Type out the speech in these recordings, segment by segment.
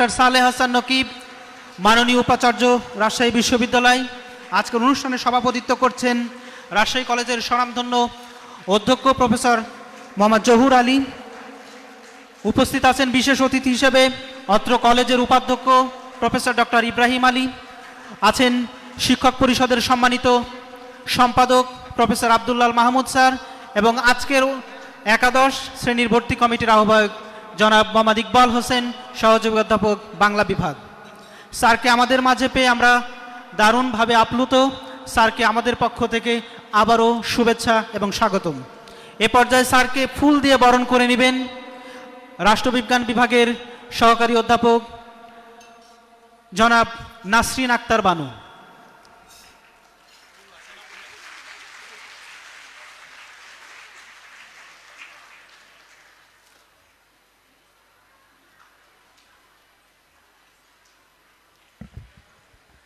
Doctor Saleh Hasan Nakib, মাননীয় উপাচার্য, রাজশাহী বিশ্ববিদ্যালয়। আজকের অনুষ্ঠানে সভাপতিত্ব করছেন রাজশাহী কলেজের স্বনামধন্য অধ্যক্ষ প্রফেসর মোহাম্মদ জহুর আলী। উপস্থিত আছেন বিশেষ অতিথি হিসেবে অত্র কলেজের উপাধ্যক্ষ প্রফেসর ডক্টর ইব্রাহিম আলী। আছেন শিক্ষক পরিষদের সম্মানিত সম্পাদক প্রফেসর আব্দুল্লাহ মাহমুদ স্যার এবং আজকের একাদশ শ্রেণীর ভর্তি কমিটির আহ্বায়ক জনাব মোহাম্মদ ইকবাল হোসেন, সহযোগী অধ্যাপক বাংলা বিভাগ। স্যারকে আমাদের মাঝে পেয়ে আমরা দারুণভাবে আপ্লুত। স্যারকে আমাদের পক্ষ থেকে আবারও শুভেচ্ছা এবং স্বাগতম। এ পর্যায়ে স্যারকে ফুল দিয়ে বরণ করে নেবেন রাষ্ট্রবিজ্ঞান বিভাগের সহকারী অধ্যাপক জনাব নাসরিন আক্তার বানু।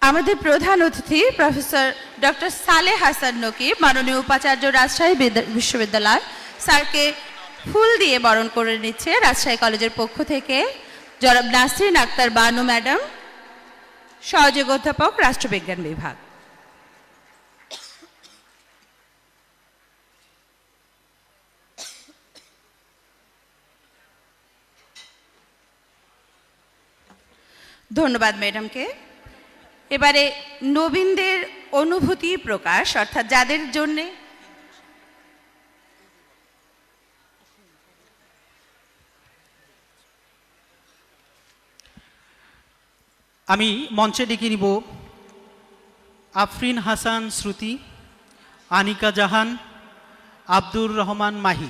আমাদের প্রধান অতিথি প্রফেসর ডক্টর সালেহ হাসান নকিব, মাননীয় উপাচার্য, রাজশাহী বিশ্ববিদ্যালয়। স্যারকে ফুল দিয়ে বরণ করে নিচ্ছে রাজশাহী কলেজের পক্ষ থেকে জনাব নাসরিন আক্তার বানু ম্যাডাম, সহযোগী অধ্যাপক, রাষ্ট্রবিজ্ঞান বিভাগ। ধন্যবাদ ম্যাডামকে। এবারে নবীনদের অনুভূতি প্রকাশ, অর্থাৎ যাদের জন্যে আমি মঞ্চে ডেকে নিব আফরিন হাসান শ্রুতি, আনিকা জাহান, আব্দুর রহমান মাহি।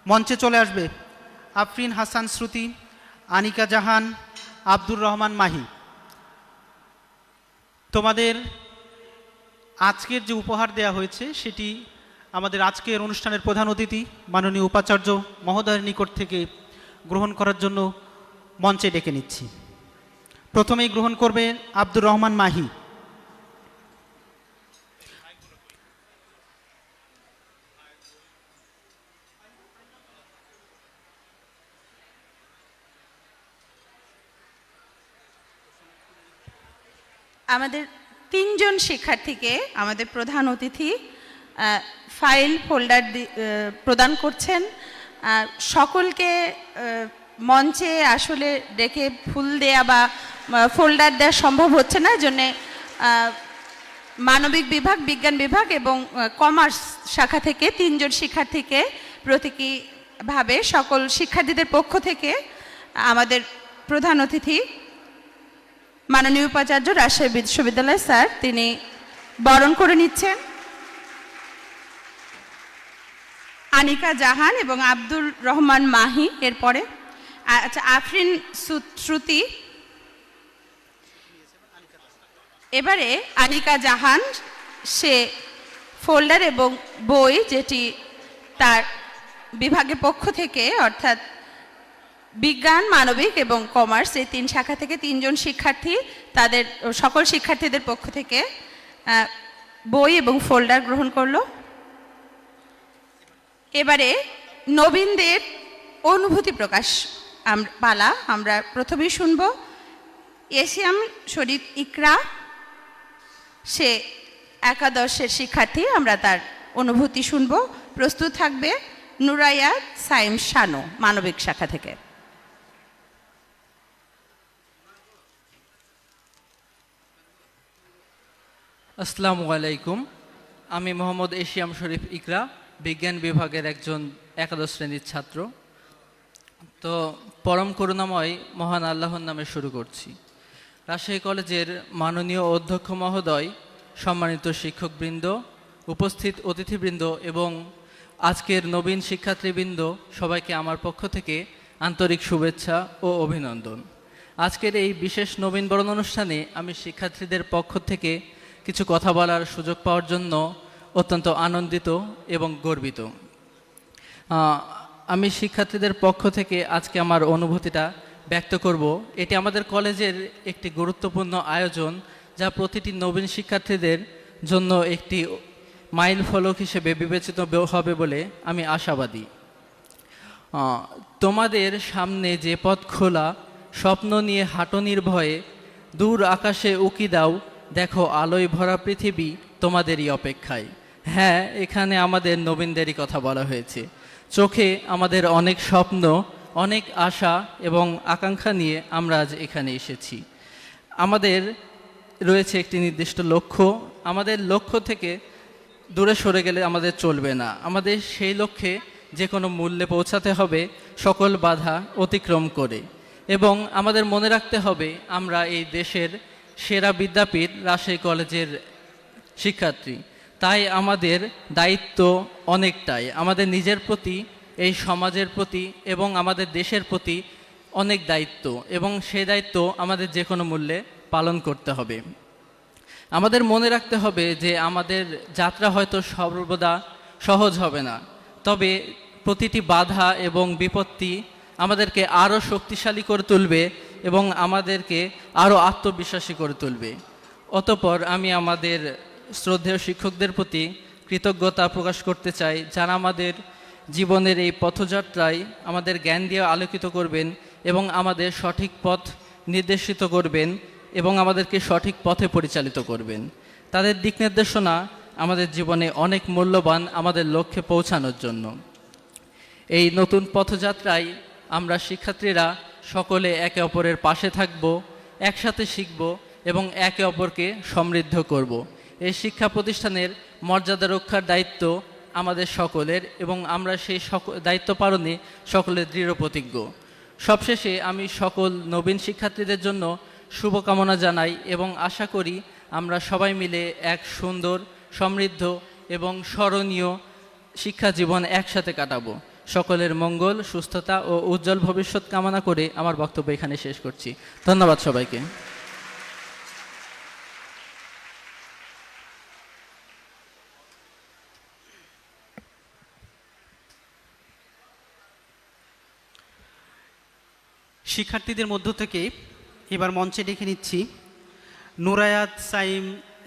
মঞ্চে চলে আসবে আফরিন হাসান শ্রুতি, আনিকা জাহান, আব্দুর রহমান মাহি। তোমাদের আজকের যে উপহার দেয়া হয়েছে সেটি আমাদের আজকের অনুষ্ঠানের প্রধান অতিথি মাননীয় উপাচার্য মহোদয়ের নিকট থেকে গ্রহণ করার জন্য মঞ্চে ডেকে নিচ্ছি। প্রথমেই গ্রহণ করবে আব্দুর রহমান মাহি। আমাদের তিনজন শিক্ষার্থীকে আমাদের প্রধান অতিথি ফাইল ফোল্ডার প্রদান করছেন। সকলকে মঞ্চে আসলে ডেকে ফুল দেয়া বা ফোল্ডার দেওয়া সম্ভব হচ্ছে না, জন্যে মানবিক বিভাগ, বিজ্ঞান বিভাগ এবং কমার্স শাখা থেকে তিনজন শিক্ষার্থীকে প্রতীকীভাবে সকল শিক্ষার্থীদের পক্ষ থেকে আমাদের প্রধান অতিথি মাননীয় উপাচার্য, রাজশাহী বিশ্ববিদ্যালয় স্যার, তিনি বরণ করে নিচ্ছেন। আনিকা জাহান এবং আব্দুর রহমান মাহি এরপরে। আচ্ছা, আফরিন শ্রুতি। এবারে আনিকা জাহান, সে ফোল্ডার এবং বই, যেটি তার বিভাগের পক্ষ থেকে অর্থাৎ বিজ্ঞান, মানবিক এবং কমার্স, এই তিন শাখা থেকে তিনজন শিক্ষার্থী, তাদের সকল শিক্ষার্থীদের পক্ষ থেকে বই এবং ফোল্ডার গ্রহণ করলো। এবারে নবীনদের অনুভূতি প্রকাশ পালা আমরা প্রথমেই শুনব। এশিয়াম শরীফ ইকরা, সে একাদশের শিক্ষার্থী, আমরা তার অনুভূতি শুনব। প্রস্তুত থাকবে নুরাইয়াত সাইম শানু, মানবিক শাখা থেকে। আসসালামু আলাইকুম। আমি মোহাম্মদ এশিয়াম শরীফ ইকরা, বিজ্ঞান বিভাগের একজন একাদশ শ্রেণীর ছাত্র। তো পরম করুণাময় মহান আল্লাহর নামে শুরু করছি। রাজশাহী কলেজের মাননীয় অধ্যক্ষ মহোদয়, সম্মানিত শিক্ষকবৃন্দ, উপস্থিত অতিথিবৃন্দ এবং আজকের নবীন শিক্ষার্থীবৃন্দ, সবাইকে আমার পক্ষ থেকে আন্তরিক শুভেচ্ছা ও অভিনন্দন। আজকের এই বিশেষ নবীনবরণ অনুষ্ঠানে আমি শিক্ষার্থীদের পক্ষ থেকে কিছু কথা বলার সুযোগ পাওয়ার জন্য অত্যন্ত আনন্দিত এবং গর্বিত। আমি শিক্ষার্থীদের পক্ষ থেকে আজকে আমার অনুভূতিটা ব্যক্ত করব। এটি আমাদের কলেজের একটি গুরুত্বপূর্ণ আয়োজন, যা প্রতিটি নবীন শিক্ষার্থীদের জন্য একটি মাইল ফলক হিসেবে বিবেচিত হবে বলে আমি আশাবাদী। তোমাদের সামনে যে পথ খোলা, স্বপ্ন নিয়ে হাঁটনির ভয়ে, দূর আকাশে উকি দাও, দেখো আলোয় ভরা পৃথিবী তোমাদেরই অপেক্ষায়। হ্যাঁ, এখানে আমাদের নবীনদেরই কথা বলা হয়েছে। চোখে আমাদের অনেক স্বপ্ন, অনেক আশা এবং আকাঙ্ক্ষা নিয়ে আমরা আজ এখানে এসেছি। আমাদের রয়েছে একটি নির্দিষ্ট লক্ষ্য। আমাদের লক্ষ্য থেকে দূরে সরে গেলে আমাদের চলবে না। আমাদের সেই লক্ষ্যে যে কোনো মূল্যে পৌঁছাতে হবে, সকল বাধা অতিক্রম করে। এবং আমাদের মনে রাখতে হবে আমরা এই দেশের সেরা বিদ্যাপীঠ রাজশাহী কলেজের শিক্ষার্থী। তাই আমাদের দায়িত্ব অনেকটাই আমাদের নিজের প্রতি, এই সমাজের প্রতি এবং আমাদের দেশের প্রতি অনেক দায়িত্ব, এবং সেই দায়িত্ব আমাদের যে কোনো মূল্যে পালন করতে হবে। আমাদের মনে রাখতে হবে যে আমাদের যাত্রা হয়তো সর্বদা সহজ হবে না, তবে প্রতিটি বাধা এবং বিপত্তি আমাদেরকে আরও শক্তিশালী করে তুলবে এবং আমাদেরকে আরও আত্মবিশ্বাসী করে তুলবে। অতঃপর আমি আমাদের শ্রদ্ধেয় শিক্ষকদের প্রতি কৃতজ্ঞতা প্রকাশ করতে চাই, যারা আমাদের জীবনের এই পথযাত্রায় আমাদের জ্ঞান দিয়ে আলোকিত করবেন এবং আমাদের সঠিক পথ নির্দেশিত করবেন এবং আমাদেরকে সঠিক পথে পরিচালিত করবেন। তাদের দিক নির্দেশনা আমাদের জীবনে অনেক মূল্যবান আমাদের লক্ষ্যে পৌঁছানোর জন্য। এই নতুন পথযাত্রায় আমরা শিক্ষার্থীরা সকলে একে অপরের পাশে থাকব, একসাথে শিখব এবং একে অপরকে সমৃদ্ধ করব। এই শিক্ষা প্রতিষ্ঠানের মর্যাদা রক্ষার দায়িত্ব আমাদের সকলের এবং আমরা সেই দায়িত্ব পালনে সকলের দৃঢ় প্রতিজ্ঞ। সবশেষে আমি সকল নবীন শিক্ষার্থীদের জন্য শুভকামনা জানাই এবং আশা করি আমরা সবাই মিলে এক সুন্দর, সমৃদ্ধ এবং স্মরণীয় শিক্ষা জীবন একসাথে কাটাবো। সকলের মঙ্গল, সুস্থতা ও উজ্জ্বল ভবিষ্যৎ কামনা করে আমার বক্তব্য এখানে শেষ করছি। ধন্যবাদ সবাইকে। শিক্ষার্থীদের মধ্য থেকে এবার মঞ্চে ডেকে নিচ্ছি নুরায়াত সাইম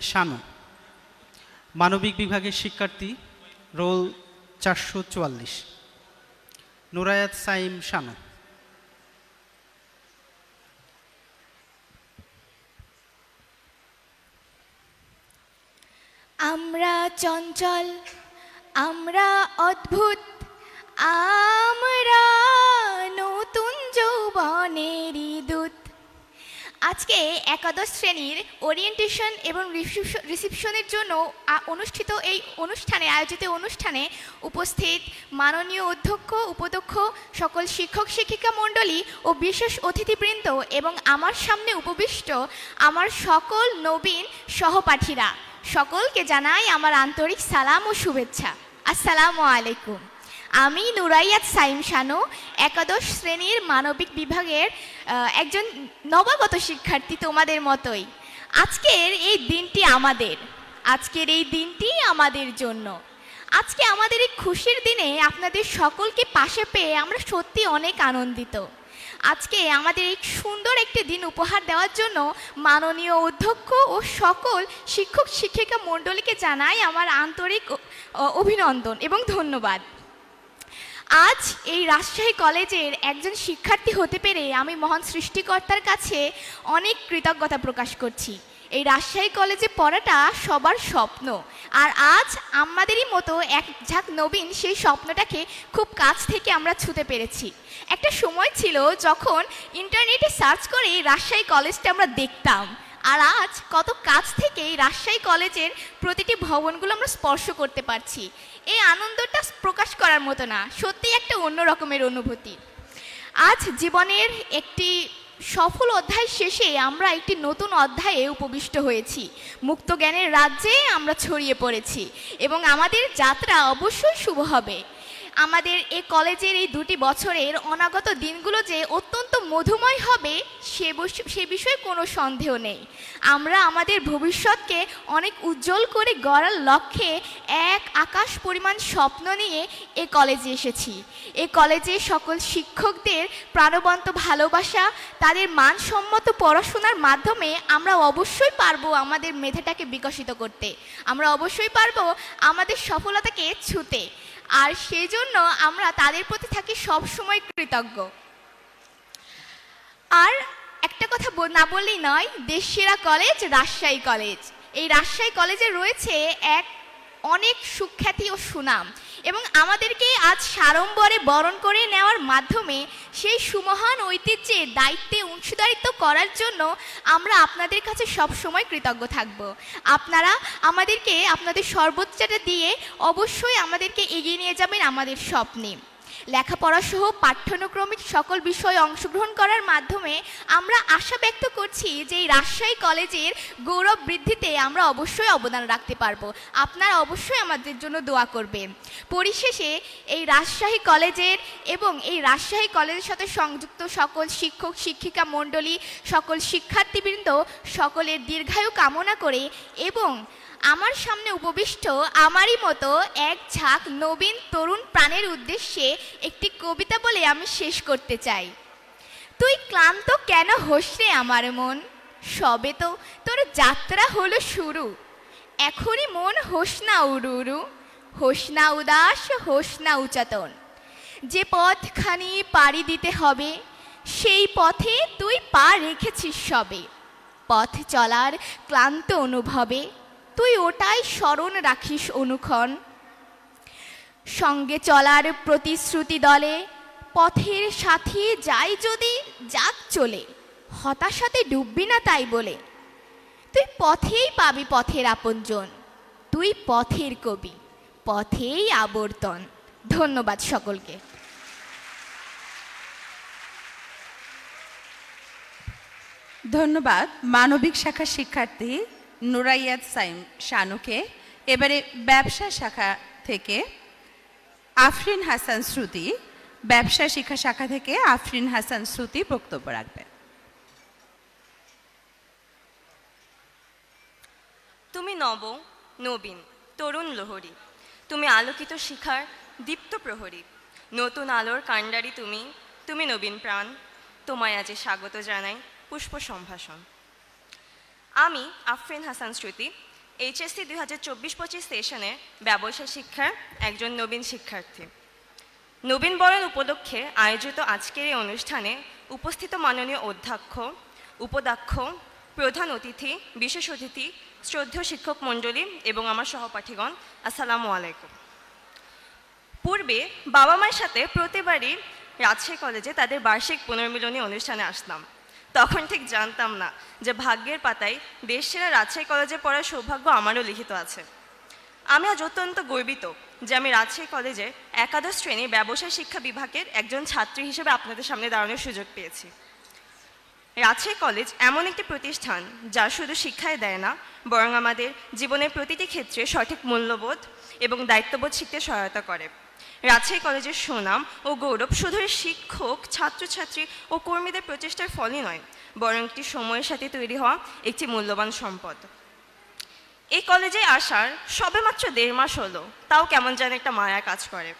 শানু, মানবিক বিভাগের শিক্ষার্থী, রোল 444। নুরায়াত সাইম শানু। আমরা চঞ্চল, আমরা অদ্ভুত, আমরা নতুন যৌবনেরই দূত। আজকে একাদশ শ্রেণীর ওরিয়েন্টেশন এবং রিসিপশনের জন্য অনুষ্ঠিত এই অনুষ্ঠানে আয়োজিত অনুষ্ঠানে উপস্থিত মাননীয় অধ্যক্ষ, উপাধ্যক্ষ, সকল শিক্ষক শিক্ষিকা মণ্ডলী ও বিশেষ অতিথিবৃন্দ এবং আমার সামনে উপবিষ্ট আমার সকল নবীন সহপাঠীরা, সকলকে জানাই আমার আন্তরিক সালাম ও শুভেচ্ছা। আসসালামু আলাইকুম। আমি নুরায়াত সাইম শানু, একাদশ শ্রেণীর মানবিক বিভাগের একজন নবাগত শিক্ষার্থী, তোমাদের মতোই। আজকের এই দিনটি আমাদের জন্য। আজকে আমাদের এই খুশির দিনে আপনাদের সকলকে পাশে পেয়ে আমরা সত্যি অনেক আনন্দিত। আজকে আমাদের এই সুন্দর একটি দিন উপহার দেওয়ার জন্য মাননীয় অধ্যক্ষ ও সকল শিক্ষক শিক্ষিকা মণ্ডলীকে জানাই আমার আন্তরিক অভিনন্দন এবং ধন্যবাদ। আজ এই রাজশাহী কলেজের একজন শিক্ষার্থী হতে পেরে আমি মহান সৃষ্টিকর্তার কাছে অনেক কৃতজ্ঞতা প্রকাশ করছি। এই রাজশাহী কলেজে পড়াটা সবার স্বপ্ন, আর আজ আমাদেরই মতো এক ঝাঁক নবীন সেই স্বপ্নটাকে খুব কাছ থেকে আমরা ছুঁতে পেরেছি। একটা সময় ছিল যখন ইন্টারনেটে সার্চ করে রাজশাহী কলেজটা আমরা দেখতাম, আর আজ কত কাছ থেকে এই রাজশাহী কলেজের প্রতিটি ভবনগুলো আমরা স্পর্শ করতে পারছি। এই আনন্দটা প্রকাশ করার মতো না, সত্যিই একটা অন্য রকমের অনুভূতি। আজ জীবনের একটি সফল অধ্যায় শেষে আমরা একটি নতুন অধ্যায়ে উপবিষ্ট হয়েছি। মুক্ত জ্ঞানের রাজ্যে আমরা ছড়িয়ে পড়েছি এবং আমাদের যাত্রা অবশ্যই শুভ হবে। আমাদের এই কলেজের এই 2টি বছরের অনাগত দিনগুলো যে অত্যন্ত মধুময় হবে সে বিষয়ে কোনো সন্দেহ নেই। আমরা আমাদের ভবিষ্যৎকে অনেক উজ্জ্বল করে গড়ার লক্ষ্যে এক আকাশ পরিমাণ স্বপ্ন নিয়ে এই কলেজে এসেছি। এই কলেজে সকল শিক্ষকদের প্রাণবন্ত ভালোবাসা, তাদের মানসম্মত পড়াশোনার মাধ্যমে আমরা অবশ্যই পারবো আমাদের মেধাটাকে বিকশিত করতে, আমরা অবশ্যই পারবো আমাদের সফলতাকে ছুঁতে, আর সেই জন্য আমরা তাদের প্রতি থাকি সবসময় কৃতজ্ঞ। আর একটা কথা না বললেই নয়, দেশসেরা কলেজ রাজশাহী কলেজ। এই রাজশাহী কলেজে রয়েছে এক অনেক সুখ্যাতি ও সুনাম, এবং আমাদেরকে আজ সাড়ম্বরে বরণ করে নেওয়ার মাধ্যমে সেই সুমহান ঐতিহ্যের দায়িত্বে অংশীদারিত্ব করার জন্য আমরা আপনাদের কাছে সবসময় কৃতজ্ঞ থাকব। আপনারা আমাদেরকে আপনাদের সর্বোচ্চটা দিয়ে অবশ্যই আমাদেরকে এগিয়ে নিয়ে যাবেন আমাদের স্বপ্নে। লেখাপড়া সহ পাঠ্যানুক্রমিক সকল বিষয়ে অংশগ্রহণ করার মাধ্যমে আমরা আশা ব্যক্ত করছি যে এই রাজশাহী কলেজের গৌরব বৃদ্ধিতে আমরা অবশ্যই অবদান রাখতে পারবো। আপনারা অবশ্যই আমাদের জন্য দোয়া করবেন। পরিশেষে এই রাজশাহী কলেজের এবং এই রাজশাহী কলেজের সাথে সংযুক্ত সকল শিক্ষক শিক্ষিকা মণ্ডলী, সকল শিক্ষার্থীবৃন্দ সকলের দীর্ঘায়ু কামনা করে এবং আমার সামনে উপবিষ্ট আমারই মতো এক ঝাঁক নবীন তরুণ প্রাণের উদ্দেশ্যে একটি কবিতা বলে আমি শেষ করতে চাই। তুই ক্লান্ত কেন হোস রে আমার মন, সবে তো তোর যাত্রা হলো শুরু। এখনই মন হোস না উড়ু উড়ু, হোস না উদাস, হোস না উচাতন। যে পথখানি পাড়ি দিতে হবে সেই পথে তুই পা রেখেছিস সবে। পথ চলার ক্লান্ত অনুভবে তুই ওটাই স্মরণ রাখিস অনুক্ষণ। সঙ্গে চলার প্রতিশ্রুতি দলে পথের সাথে যাই যদি যাক চলে, হতাশাতে ডুববি না তাই বলে। তুই পথেই পাবি পথের আপনজন, তুই পথের কবি, পথেই আবর্তন। ধন্যবাদ সকলকে। ধন্যবাদ মানবিক শাখার শিক্ষার্থী নুরাইয়াত সাইম শানুকে। এবারে ব্যবসা শাখা থেকে আফরিন হাসান শ্রুতি, ব্যবসা শিক্ষা শাখা থেকে আফরিন হাসান শ্রুতি বক্তব্য রাখবেন। তুমি নব নবীন তরুণ লোহরী, তুমি আলোকিত শিখার দীপ্ত প্রহরী, নতুন আলোর কাণ্ডারি তুমি, তুমি নবীন প্রাণ, তোমায় আজ স্বাগত জানাই পুষ্প সম্ভাষণ। আমি আফরিন হাসান শ্রুতি, এইচএসসি 2024-25 সেশনের ব্যবসায় শিক্ষার একজন নবীন শিক্ষার্থী। নবীন বরণ উপলক্ষে আয়োজিত আজকের এই অনুষ্ঠানে উপস্থিত মাননীয় অধ্যক্ষ, উপাধ্যক্ষ, প্রধান অতিথি, বিশেষ অতিথি, শ্রদ্ধেয় শিক্ষক মণ্ডলী এবং আমার সহপাঠীগণ, আসসালামু আলাইকুম। পূর্বে বাবা মায়ের সাথে প্রতিবারই রাজশাহী কলেজে তাদের বার্ষিক পুনর্মিলনী অনুষ্ঠানে আসতাম। তখন ঠিক জানতাম না যে ভাগ্যের পাতায় দেশসেরা রাজশাহী কলেজে পড়ার সৌভাগ্য আমারও লিখিত আছে। আমি আজ অত্যন্ত গর্বিত যে আমি রাজশাহী কলেজে একাদশ শ্রেণী ব্যবসায় শিক্ষা বিভাগের একজন ছাত্রী হিসেবে আপনাদের সামনে দাঁড়ানোর সুযোগ পেয়েছি। রাজশাহী কলেজ এমন একটি প্রতিষ্ঠান যা শুধু শিক্ষায় দেয় না, বরং আমাদের জীবনের প্রতিটি ক্ষেত্রে সঠিক মূল্যবোধ এবং দায়িত্ববোধ শিখতে সহায়তা করে। রাজশাহী কলেজের সুনাম ও গৌরব শুধু শিক্ষক, ছাত্রছাত্রী ও কর্মীদের প্রচেষ্টার ফলই নয়, বরং একটি সময়ের সাথে তৈরি হওয়া একটি মূল্যবান সম্পদ। এই কলেজে আসার সবেমাত্র 1.5 মাস হলো, তাও কেমন যেন একটা মায়া কাজ করে।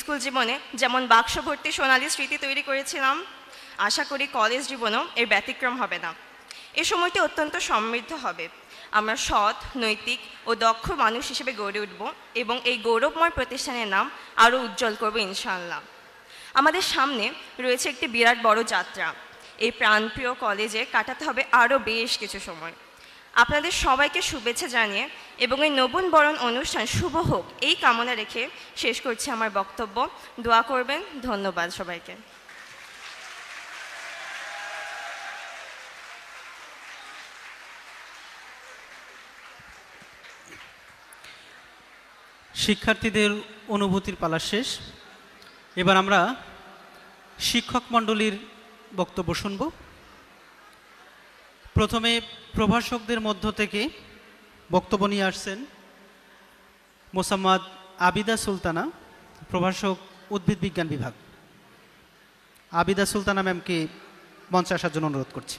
স্কুল জীবনে যেমন বাক্স ভর্তি সোনালী স্মৃতি তৈরি করেছিলাম, আশা করি কলেজ জীবনেও এর ব্যতিক্রম হবে না। এই সময়টি অত্যন্ত সমৃদ্ধ হবে। আমরা সৎ, নৈতিক ও দক্ষ মানুষ হিসেবে গড়ে উঠব এবং এই গৌরবময় প্রতিষ্ঠানের নাম আরও উজ্জ্বল করব ইনশাআল্লাহ। আমাদের সামনে রয়েছে একটি বিরাট বড় যাত্রা। এই প্রাণপ্রিয় কলেজে কাটাতে হবে আরও বেশ কিছু সময়। আপনাদের সবাইকে শুভেচ্ছা জানিয়ে এবং এই নবীন বরণ অনুষ্ঠান শুভ হোক এই কামনা রেখে শেষ করছি আমার বক্তব্য। দোয়া করবেন। ধন্যবাদ সবাইকে। শিক্ষার্থীদের অনুভূতির পালা শেষ। এবার আমরা শিক্ষক মণ্ডলীর বক্তব্য শুনব। প্রথমে প্রভাষকদের মধ্য থেকে বক্তব্য নিয়ে আসছেন মোসাম্মদ আবিদা সুলতানা, প্রভাষক উদ্ভিদ বিজ্ঞান বিভাগ। আবিদা সুলতানা ম্যামকে মঞ্চে আসার জন্য অনুরোধ করছি।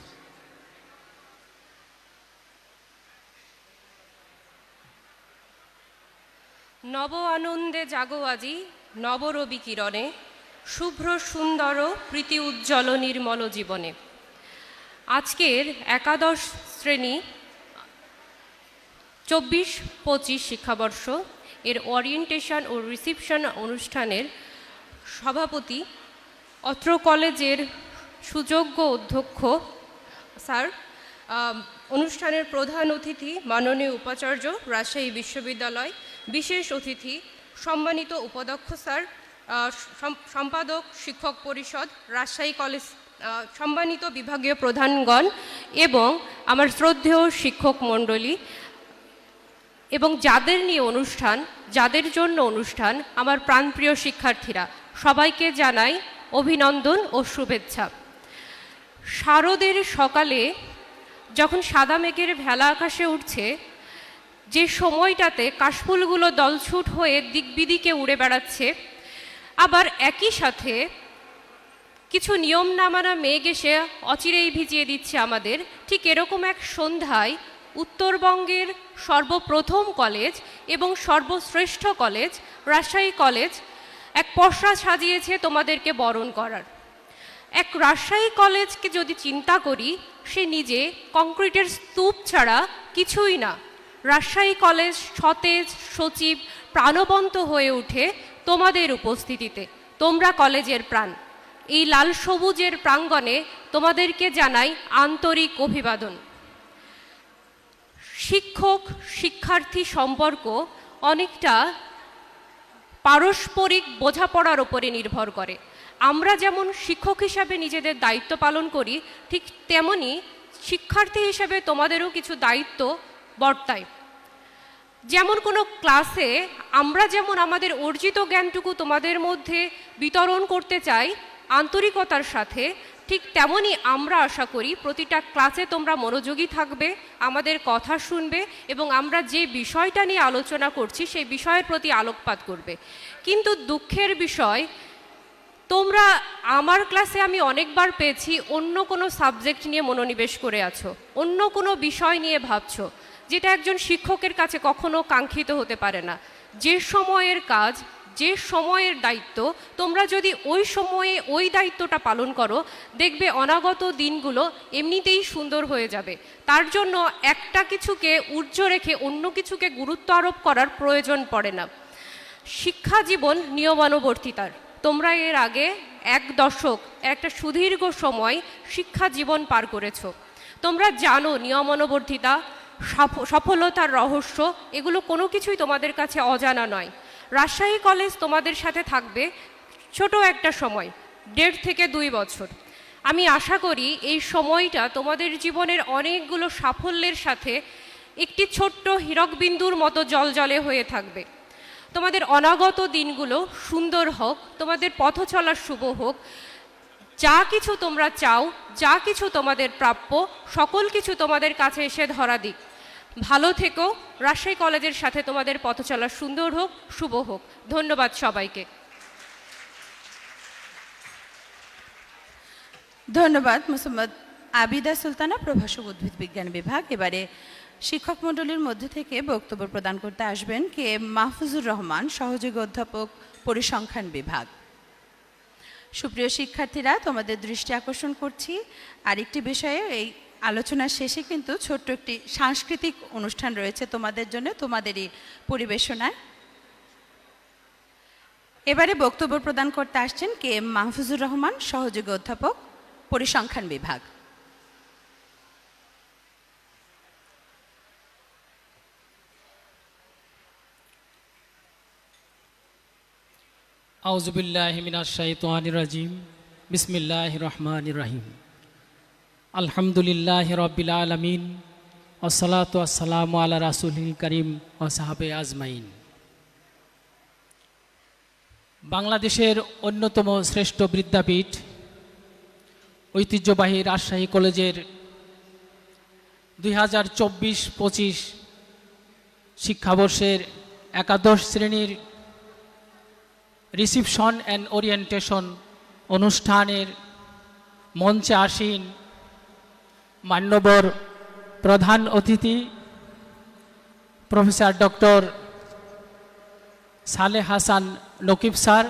নব আনন্দে জাগো আজি, নবরবি কিরণে, শুভ্র সুন্দর প্রীতি উজ্জ্বল নির্মল জীবনে। আজকের একাদশ শ্রেণী 24-25 শিক্ষাবর্ষ এর ওরিয়েন্টেশন ও রিসিপশন অনুষ্ঠানের সভাপতি, অত্র কলেজের সুযোগ্য অধ্যক্ষ স্যার, অনুষ্ঠানের প্রধান অতিথি মাননীয় উপাচার্য রাজশাহী বিশ্ববিদ্যালয়, বিশেষ অতিথি সম্মানিত উপাধ্যক্ষ স্যার, সম্পাদক শিক্ষক পরিষদ রাজশাহী কলেজ, সম্মানিত বিভাগীয় প্রধানগণ এবং আমার শ্রদ্ধেয় শিক্ষক মণ্ডলী এবং যাদের নিয়ে অনুষ্ঠান, যাদের জন্য অনুষ্ঠান, আমার প্রাণপ্রিয় শিক্ষার্থীরা, সবাইকে জানাই অভিনন্দন ও শুভেচ্ছা। শারদের সকালে যখন সাদা মেঘের ভেলা আকাশে উঠছে, যে সময়টাতে কাশফুলগুলো দলছুট হয়ে দিক বিদিকে উড়ে বেড়াচ্ছে, আবার একই সাথে কিছু নিয়ম না মানা মেঘ এসে অচিরেই ভিজিয়ে দিচ্ছে আমাদের, ঠিক এরকম এক সন্ধ্যায় উত্তরবঙ্গের সর্বপ্রথম কলেজ এবং সর্বশ্রেষ্ঠ কলেজ রাজশাহী কলেজ এক পসরা সাজিয়েছে তোমাদেরকে বরণ করার। এক রাজশাহী কলেজকে যদি চিন্তা করি, সে নিজে কংক্রিটের স্তূপ ছাড়া কিছুই না। রাজশাহী কলেজ সতেজ, সজীব, প্রাণবন্ত হয়ে ওঠে তোমাদের উপস্থিতিতে। তোমরা কলেজের প্রাণ। এই লাল সবুজের প্রাঙ্গণে তোমাদেরকে জানাই আন্তরিক অভিবাদন। শিক্ষক শিক্ষার্থী সম্পর্ক অনেকটা পারস্পরিক বোঝাপড়ার উপরে নির্ভর করে। আমরা যেমন শিক্ষক হিসাবে নিজেদের দায়িত্ব পালন করি, ঠিক তেমনি শিক্ষার্থী হিসাবে তোমাদেরও কিছু দায়িত্ব বর্তায়। যেমন কোনো ক্লাসে আমরা যেমন আমাদের অর্জিত জ্ঞানটুকু তোমাদের মধ্যে বিতরণ করতে চাই আন্তরিকতার সাথে, ঠিক তেমনি আমরা আশা করি প্রতিটা ক্লাসে তোমরা মনোযোগী থাকবে, আমাদের কথা শুনবে এবং আমরা যে বিষয়টা নিয়ে আলোচনা করছি সেই বিষয়ের প্রতি আলোকপাত করবে। কিন্তু দুঃখের বিষয়, তোমরা আমার ক্লাসে আমি অনেকবার পেয়েছি অন্য কোনো সাবজেক্ট নিয়ে মনোনিবেশ করে আছো, অন্য কোনো বিষয় নিয়ে ভাবছো, যেটা একজন শিক্ষকের কাছে কখনো কাঙ্ক্ষিত হতে পারে না। যে সময়ের কাজ, যে সময়ের দায়িত্ব, তোমরা যদি ওই সময়ে ওই দায়িত্বটা পালন করো, দেখবে অনাগত দিনগুলো এমনিতেই সুন্দর হয়ে যাবে। তার জন্য একটা কিছুকে ঊর্ধ্ব রেখে অন্য কিছুকে গুরুত্ব আরোপ করার প্রয়োজন পড়ে না। শিক্ষা জীবন নিয়মানুবর্তিতার। তোমরা এর আগে এক দশক, একটা সুদীর্ঘ সময় শিক্ষা জীবন পার করেছো। তোমরা জানো নিয়মানুবর্তিতা, সফলতার রহস্য, এগুলো কোনো কিছুই তোমাদের কাছে অজানা নয়। রাজশাহী কলেজ তোমাদের সাথে থাকবে ছোট একটা সময়, 1.5 থেকে 2 বছর। আমি আশা করি এই সময়টা তোমাদের জীবনের অনেকগুলো সাফল্যের সাথে একটি ছোট্ট হীরকবিন্দুর মতো জলজলে হয়ে থাকবে। তোমাদের অনাগত দিনগুলো সুন্দর হোক, তোমাদের পথ চলা শুভ হোক। যা কিছু তোমরা চাও, যা কিছু তোমাদের প্রাপ্য, সকল কিছু তোমাদের কাছে এসে ধরা দিক। ভালো থেকো। রাজশাহী কলেজের সাথে তোমাদের পথ চলা সুন্দর হোক, শুভ হোক। ধন্যবাদ সবাইকে। ধন্যবাদ মোসাম্মদ আবিদা সুলতানা, প্রভাষক উদ্ভিদ বিজ্ঞান বিভাগ। এবারে শিক্ষক মণ্ডলীর মধ্যে থেকে বক্তব্য প্রদান করতে আসবেন কে মাহফুজুর রহমান, সহযোগী অধ্যাপক, পরিসংখ্যান বিভাগ। সুপ্রিয় শিক্ষার্থীরা, তোমাদের দৃষ্টি আকর্ষণ করছি আরেকটি বিষয়ে। এই আলোচনার শেষে কিন্তু ছোট্ট একটি সাংস্কৃতিক অনুষ্ঠান রয়েছে তোমাদের জন্য, তোমাদেরই পরিবেশনায়। এবারে বক্তব্য প্রদান করতে আসছেন কে মাহফুজুর রহমান, সহযোগী অধ্যাপক, পরিসংখ্যান বিভাগ। আউযুবিল্লাহি মিনাশ শাইতানির রাজিম। বিসমিল্লাহির রহমানির রহিম। আলহামদুলিল্লাহি রাব্বিল আলামিন, ওয়াসসালাতু ওয়াসসালামু আলা রাসূলিল কারীম ওয়া সাহাবে আজমাইন। বাংলাদেশের অন্যতম শ্রেষ্ঠ বিদ্যাপীঠ ঐতিহ্যবাহী রাজশাহী কলেজের 2024-25 শিক্ষাবর্ষের একাদশ শ্রেণীর রিসিপশন অ্যান্ড ওরিয়েন্টেশন অনুষ্ঠানের মঞ্চে আসীন মান্যবর প্রধান অতিথি professor doctor Saleh Hasan Nakib sir,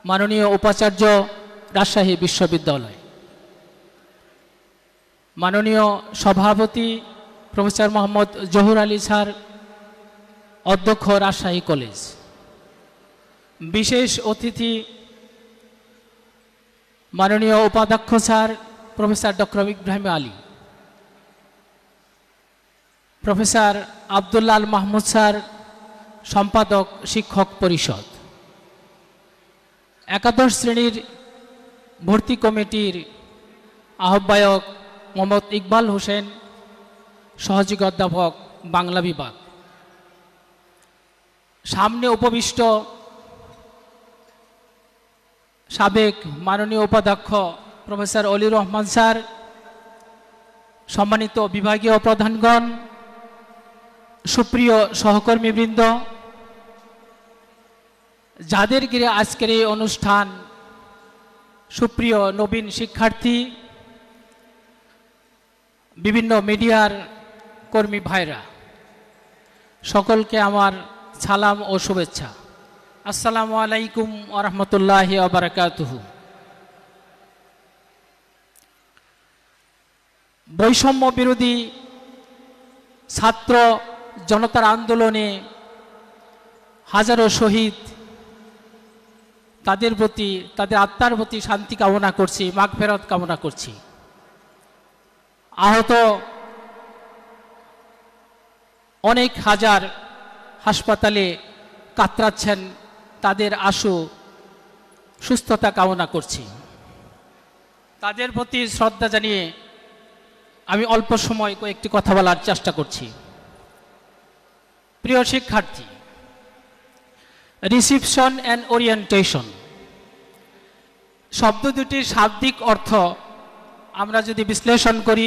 মাননীয় উপাচার্য রাজশাহী বিশ্ববিদ্যালয়, মাননীয় সভাপতি প্রফেসর মোহাম্মদ জহুর আলী স্যার, অধ্যক্ষ রাজশাহী কলেজ, বিশেষ অতিথি মাননীয় উপাধ্যক্ষ sir professor doctor Ibrahim Ali, professor Abdullah Mahmud sir, সম্পাদক শিক্ষক পরিষদ, একাদশ শ্রেণীর ভর্তি কমিটির আহ্বায়ক মোহাম্মদ ইকবাল হোসেন, সহযোগী অধ্যাপক বাংলা বিভাগ, সামনে উপবিষ্ট সাবেক মাননীয় উপাধ্যক্ষ প্রফেসর অলির রহমান স্যার, সম্মানিত বিভাগীয় প্রধানগণ, সুপ্রিয় সহকর্মীবৃন্দ, যাদের ঘিরে আজকের এই অনুষ্ঠান, সুপ্রিয় নবীন শিক্ষার্থী, বিভিন্ন মিডিয়ার কর্মী ভাইরা, সকলকে আমার সালাম ও শুভেচ্ছা। আসসালামু আলাইকুম ওয়া রাহমাতুল্লাহি ওয়া বারাকাতুহু। বৈষম্য বিরোধী ছাত্র জনতার আন্দোলনে হাজারো শহীদ, তাদের প্রতি, তাদের আত্মার প্রতি শান্তি কামনা করছি, মাগফিরাত কামনা করছি। আহত অনেক হাজার হাসপাতালে কাতরাচ্ছেন, তাদের আশু সুস্থতা কামনা করছি। তাদের প্রতি শ্রদ্ধা জানিয়ে আমি অল্প সময় কয়েকটি কথা বলার চেষ্টা করছি। প্রিয় শিক্ষার্থী, রিসিপশন অ্যান্ড ওরিয়েন্টেশন শব্দ দুটির শাব্দিক অর্থ আমরা যদি বিশ্লেষণ করি,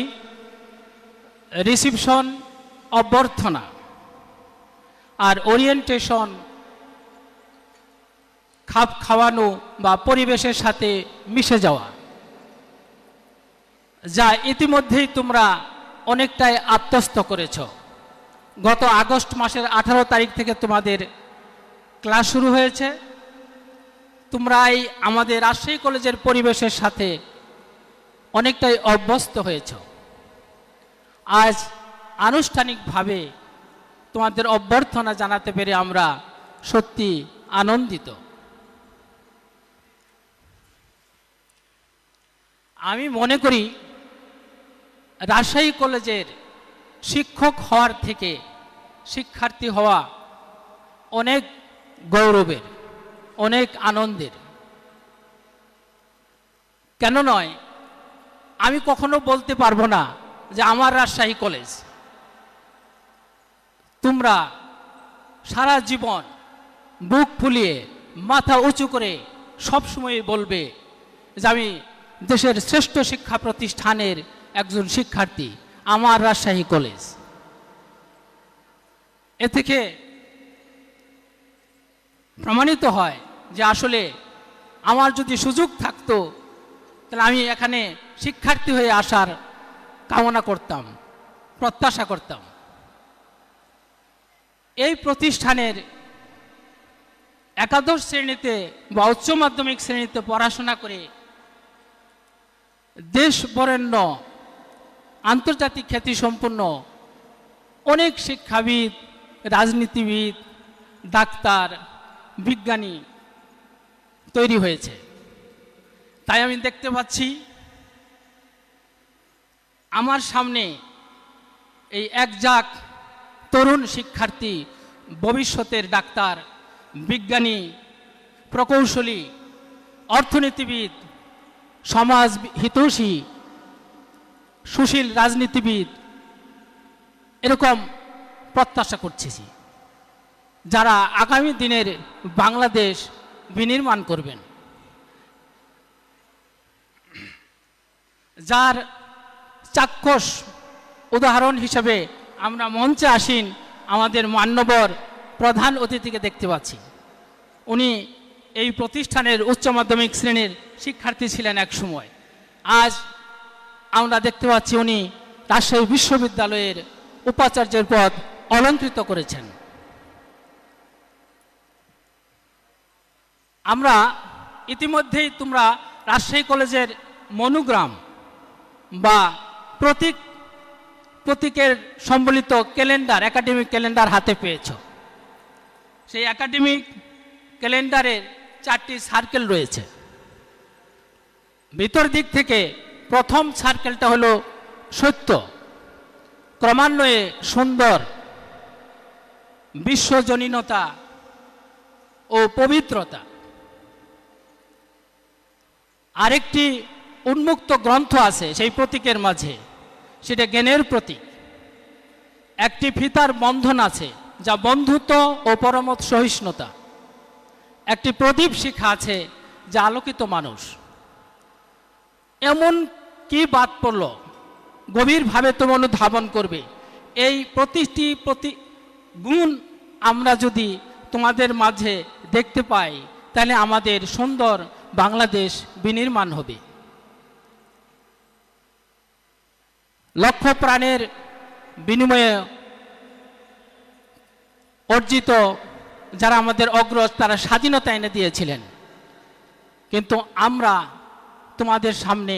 রিসিপশন অভ্যর্থনা আর ওরিয়েন্টেশন খাপ খাওয়ানো বা পরিবেশের সাথে মিশে যাওয়া, যা ইতিমধ্যেই তোমরা অনেকটাই আত্মস্থ করেছ। গত আগস্ট মাসের 18 তারিখ থেকে তোমাদের ক্লাস শুরু হয়েছে। তোমরা এই আমাদের রাজশাহী কলেজের পরিবেশের সাথে অনেকটাই অভ্যস্ত হয়েছ। আজ আনুষ্ঠানিকভাবে তোমাদের অভ্যর্থনা জানাতে পেরে আমরা সত্যি আনন্দিত। আমি মনে করি রাজশাহী কলেজের শিক্ষক হওয়ার থেকে শিক্ষার্থী হওয়া অনেক গৌরবের, অনেক আনন্দের। কেন নয়, আমি কখনো বলতে পারবো না যে আমার রাজশাহী কলেজ। তোমরা সারা জীবন বুক ফুলিয়ে মাথা উঁচু করে সবসময় বলবে যে আমি দেশের শ্রেষ্ঠ শিক্ষা প্রতিষ্ঠানের একজন শিক্ষার্থী, আমার রাজশাহী কলেজ। এ থেকে প্রমাণিত হয় যে আসলে আমার যদি সুযোগ থাকতো তাহলে আমি এখানে শিক্ষার্থী হয়ে আসার কামনা করতাম, প্রত্যাশা করতাম। এই প্রতিষ্ঠানের একাদশ শ্রেণীতে বা উচ্চ মাধ্যমিক শ্রেণীতে পড়াশোনা করে দেশ বরেণ্য, আন্তর্জাতিক খ্যাতিসম্পন্ন অনেক শিক্ষাবিদ, রাজনীতিবিদ, ডাক্তার, বিজ্ঞানী তৈরি হয়েছে। তাই আমি দেখতে পাচ্ছি আমার সামনে এই একঝাঁক তরুণ শিক্ষার্থী, ভবিষ্যতের ডাক্তার, বিজ্ঞানী, প্রকৌশলী, অর্থনীতিবিদ, সমাজ হিতৈষী, সুশীল রাজনীতিবিদ, এরকম প্রত্যাশা করছি, যারা আগামী দিনের বাংলাদেশ বিনির্মাণ করবেন, যার চাক্ষুষ উদাহরণ হিসেবে আমরা মঞ্চে আসীন আমাদের মান্যবর প্রধান অতিথিকে দেখতে পাচ্ছি। উনি এই প্রতিষ্ঠানের উচ্চ মাধ্যমিক শ্রেণীর শিক্ষার্থী ছিলেন এক সময়। আজ আমরা দেখতে পাচ্ছি উনি রাজশাহী বিশ্ববিদ্যালয়ের উপাচার্যের পদ অলঙ্কৃত করেছেন। আমরা ইতিমধ্যেই তোমরা রাজশাহী কলেজের মনোগ্রাম বা প্রতীকের সম্বলিত ক্যালেন্ডার, একাডেমিক ক্যালেন্ডার হাতে পেয়েছ। সেই একাডেমিক ক্যালেন্ডারের 4টি সার্কেল রয়েছে। ভিতর দিক থেকে প্রথম সার্কেলটা হলো সত্য, ক্রমান্বয়ে সুন্দর, বিশ্বজনীনতা ও পবিত্রতা। আরেকটি উন্মুক্ত গ্রন্থ আছে সেই প্রতীকের মাঝে, সেটা জ্ঞানের প্রতীক। একটি ফিতার বন্ধন আছে যা বন্ধুত্ব ও পরমত সহিষ্ণুতা। একটি প্রদীপ শিখা আছে যা আলোকিত মানুষ। এমন কি বাদ পড়ল গভীরভাবে তুমি অনুধাবন করবে। এই প্রতিটি গুণ আমরা যদি তোমাদের মাঝে দেখতে পাই, তাহলে আমাদের সুন্দর বাংলাদেশ বিনির্মাণ হবে। লক্ষ প্রাণের বিনিময়ে অর্জিত যারা আমাদের অগ্রজ, তারা স্বাধীনতা এনে দিয়েছিলেন, কিন্তু আমরা তোমাদের সামনে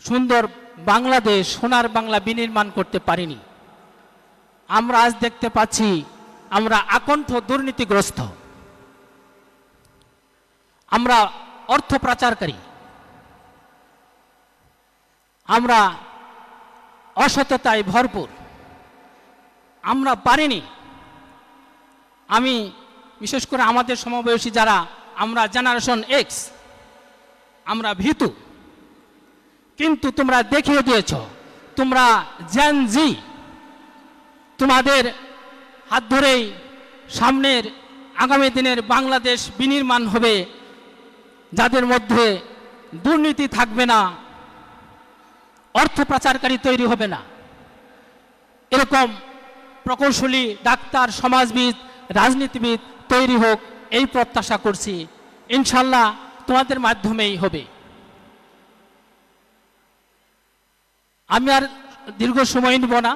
সুন্দর বাংলাদেশ, সোনার বাংলা বিনির্মাণ করতে পারিনি। আমরা আজ দেখতে পাচ্ছি আমরা আকণ্ঠ দুর্নীতিগ্রস্ত, আমরা অর্থ পাচারকারী, আমরা অসততায় ভরপুর, আমরা পারিনি। আমি বিশেষ করে আমাদের সমবয়সী যারা আমরা জেনারেশন এক্স, আমরা ভীতু, কিন্তু তোমরা দেখিয়ে দিয়েছ, তোমরা জেন জি, তোমাদের হাত ধরেই সামনের আগামী দিনের বাংলাদেশ বিনির্মাণ হবে, যাদের মধ্যে দুর্নীতি থাকবে না, অর্থ পাচারকারী তৈরি হবে না। এরকম প্রকৌশলী, ডাক্তার, সমাজবিদ, রাজনীতিবিদ তৈরি হোক, এই প্রত্যাশা করছি। ইনশাল্লাহ তোমাদের মাধ্যমেই হবে। আমি আর দীর্ঘ সময় নিব না।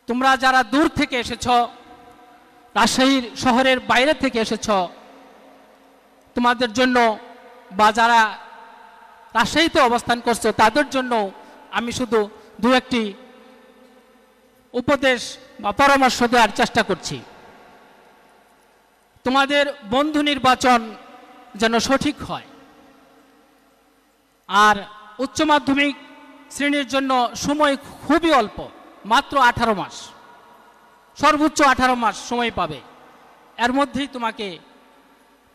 তোমরা যারা দূর থেকে এসেছ, রাজশাহীর শহরের বাইরে থেকে এসেছ, তোমাদের জন্য, বা যারা রাজশাহীতে অবস্থান করছো তাদের জন্য আমি শুধু দু একটি উপদেশ বা পরামর্শ দেওয়ার চেষ্টা করছি। তোমাদের বন্ধু নির্বাচন যেন সঠিক হয়। আর উচ্চ মাধ্যমিক শ্রেণীর জন্য সময় খুবই অল্প, মাত্র 18 মাস, সর্বোচ্চ 18 মাস সময় পাবে। এর মধ্যেই তোমাকে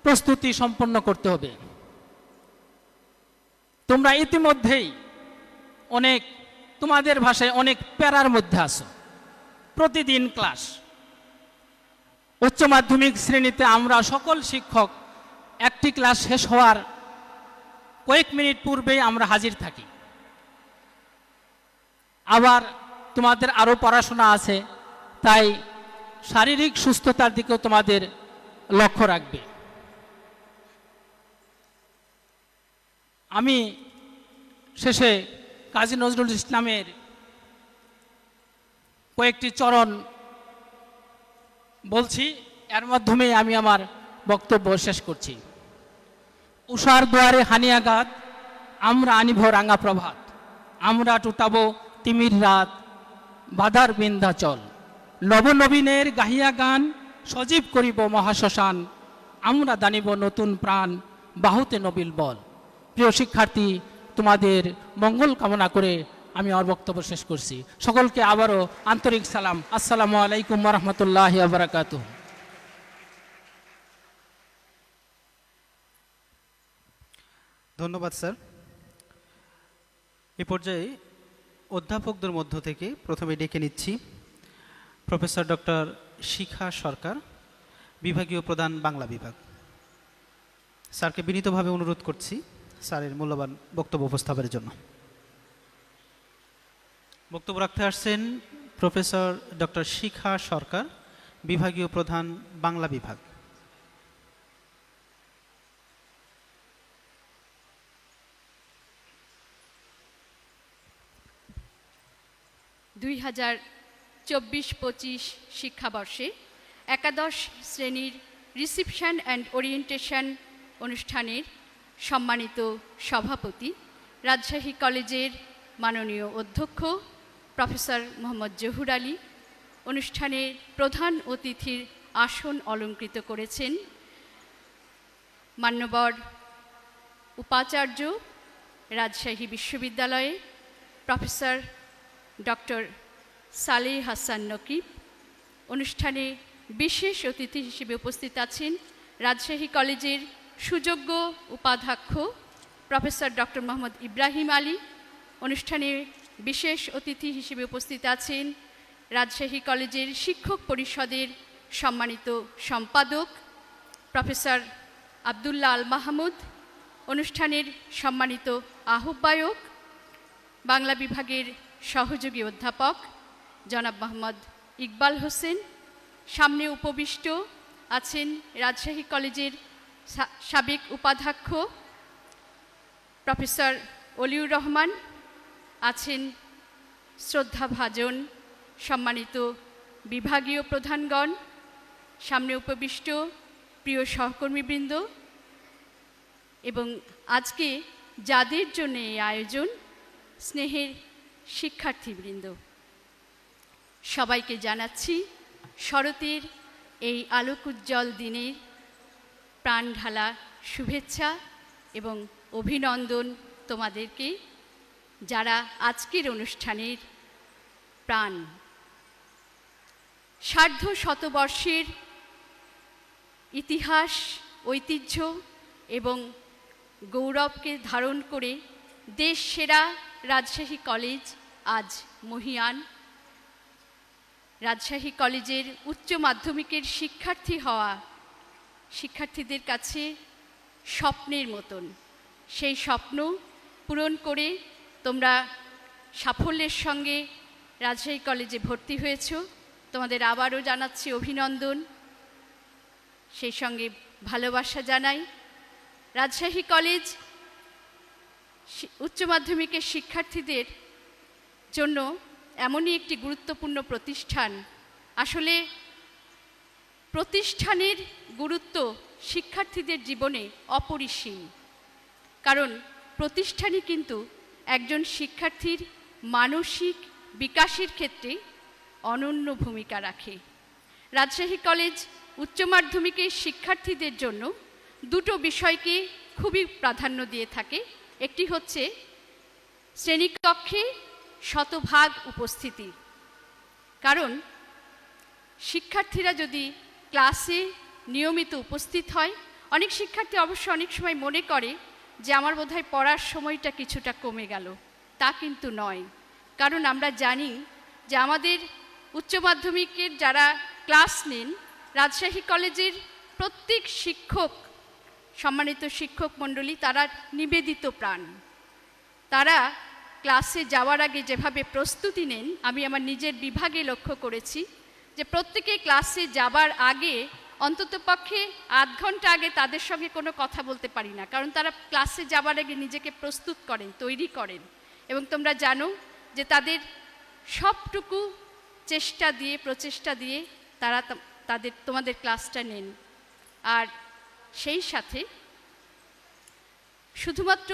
প্রস্তুতি সম্পন্ন করতে হবে। তোমরা ইতিমধ্যেই অনেক, তোমাদের ভাষায় অনেক প্যারার মধ্যে আছো। প্রতিদিন ক্লাস, উচ্চ মাধ্যমিক শ্রেণীতে আমরা সকল শিক্ষক একটি ক্লাস শেষ হওয়ার কয়েক মিনিট পূর্বেই আমরা হাজির থাকি। আবার তোমাদের আরও পড়াশোনা আছে, তাই শারীরিক সুস্থতার দিকেও তোমাদের লক্ষ্য রাখবে। আমি শেষে কাজী নজরুল ইসলামের কয়েকটি চরণ বলছি, এর মাধ্যমে আমি আমার বক্তব্য শেষ করছি। উষার দুয়ারে হানিয়াঘাত, আমরা আনিব রাঙা প্রভাত, আমরা টুটাবো তিমির রাত, বাধার বিন্ধ্যাচল, নবনবীনের গাহিয়া গান, সজীব করিব মহাশ্মশান, আমরা দানিব নতুন প্রাণ, বাহুতে নবিল বল। প্রিয় শিক্ষার্থী, তোমাদের মঙ্গল কামনা করে আমি আমার বক্তব্য শেষ করছি। সকলকে আবারও আন্তরিক সালাম। আসসালামু আলাইকুম ওয়া রাহমাতুল্লাহি ওয়া বারাকাতুহু। ধন্যবাদ স্যার। এ পর্যায়ে অধ্যাপকদের মধ্য থেকে প্রথমে ডেকে নিচ্ছি প্রফেসর ডক্টর শিখা সরকার, বিভাগীয় প্রধান, বাংলা বিভাগ। স্যারকে বিনীতভাবে অনুরোধ করছি স্যারের মূল্যবান বক্তব্য উপস্থাপনের জন্য। বক্তব্য রাখতে আসছেন প্রফেসর ডক্টর শিখা সরকার, বিভাগীয় প্রধান, বাংলা বিভাগ। 2024-25 শিক্ষাবর্ষে একাদশ শ্রেণীর রিসিপশন অ্যান্ড ওরিয়েন্টেশন অনুষ্ঠানের সম্মানিত সভাপতি, রাজশাহী কলেজের মাননীয় অধ্যক্ষ প্রফেসর মোহাম্মদ জহুর আলী, অনুষ্ঠানের প্রধান অতিথির আসন অলঙ্কৃত করেছেন মান্যবর উপাচার্য রাজশাহী বিশ্ববিদ্যালয়ে প্রফেসর ডক্টর সালেহ হাসান নকিব, অনুষ্ঠানে বিশেষ অতিথি হিসেবে উপস্থিত আছেন রাজশাহী কলেজের সুযোগ্য উপাধ্যক্ষ প্রফেসর ডক্টর মোহাম্মদ ইব্রাহিম আলী, অনুষ্ঠানে বিশেষ অতিথি হিসেবে উপস্থিত আছেন রাজশাহী কলেজের শিক্ষক পরিষদের সম্মানিত সম্পাদক প্রফেসর আবদুল্লাহ আল মাহমুদ, অনুষ্ঠানের সম্মানিত আহ্বায়ক বাংলা বিভাগের সহযোগী অধ্যাপক জনাব মোহাম্মদ ইকবাল হোসেন। সামনে উপবিষ্ট আছেন রাজশাহী কলেজের সাবেক উপাধ্যক্ষ প্রফেসর অলিউর রহমান, আছেন শ্রদ্ধাভাজন সম্মানিত বিভাগীয় প্রধানগণ, সামনে উপবিষ্ট প্রিয় সহকর্মীবৃন্দ এবং আজকে যাদের জন্য এই আয়োজন, স্নেহের শিক্ষার্থীবৃন্দ, সবাইকে জানাচ্ছি শরতের এই আলোকোজ্জ্বল দিনের প্রাণ ঢালা শুভেচ্ছা এবং অভিনন্দন তোমাদেরকে, যারা আজকের অনুষ্ঠানের প্রাণ। সার্ধ শতবর্ষের ইতিহাস, ঐতিহ্য এবং গৌরবকে ধারণ করে দেশ সেরা রাজশাহী কলেজ আজ মহীয়ান। রাজশাহী কলেজের উচ্চ মাধ্যমিকের শিক্ষার্থী হওয়া শিক্ষার্থীদের কাছে স্বপ্নের মতন। সেই স্বপ্ন পূরণ করে তোমরা সাফল্যের সঙ্গে রাজশাহী কলেজে ভর্তি হয়েছ, তোমাদের আবারও জানাচ্ছি অভিনন্দন, সেই সঙ্গে ভালোবাসা জানাই। রাজশাহী কলেজ উচ্চ মাধ্যমিকের শিক্ষার্থীদের জন্য এমনই একটি গুরুত্বপূর্ণ প্রতিষ্ঠান। আসলে প্রতিষ্ঠানের গুরুত্ব শিক্ষার্থীদের জীবনে অপরিসীম, কারণ প্রতিষ্ঠানই কিন্তু একজন শিক্ষার্থীর মানসিক বিকাশের ক্ষেত্রে অনন্য ভূমিকা রাখে। রাজশাহী কলেজ উচ্চ মাধ্যমিকের শিক্ষার্থীদের জন্য দুটো বিষয়কে খুবই প্রাধান্য দিয়ে থাকে। একটি হচ্ছে শ্রেণীকক্ষে শতভাগ উপস্থিতি, কারণ শিক্ষার্থীরা যদি ক্লাসে নিয়মিত উপস্থিত হয়, অনেক শিক্ষার্থী অবশ্য অনেক সময় মনে করে যে আমার বোধহয় পড়ার সময়টা কিছুটা কমে গেল, তা কিন্তু নয়। কারণ আমরা জানি যে আমাদের উচ্চ মাধ্যমিকের যারা ক্লাস নেন, রাজশাহী কলেজের প্রত্যেক শিক্ষক, সম্মানিত শিক্ষক মণ্ডলী, তারা নিবেদিত প্রাণ। তারা ক্লাসে যাওয়ার আগে যেভাবে প্রস্তুতি নেন, আমি আমার নিজের বিভাগে লক্ষ্য করেছি যে প্রত্যেকে ক্লাসে যাবার আগে অন্ততপক্ষে আধ ঘন্টা আগে তাদের সঙ্গে কোনো কথা বলতে পারি না, কারণ তারা ক্লাসে যাবার আগে নিজেকে প্রস্তুত করেন, তৈরি করেন, এবং তোমরা জানো যে তাদের সবটুকু চেষ্টা দিয়ে, প্রচেষ্টা দিয়ে তারা তোমাদের ক্লাসটা নেন। আর সেই সাথে শুধুমাত্র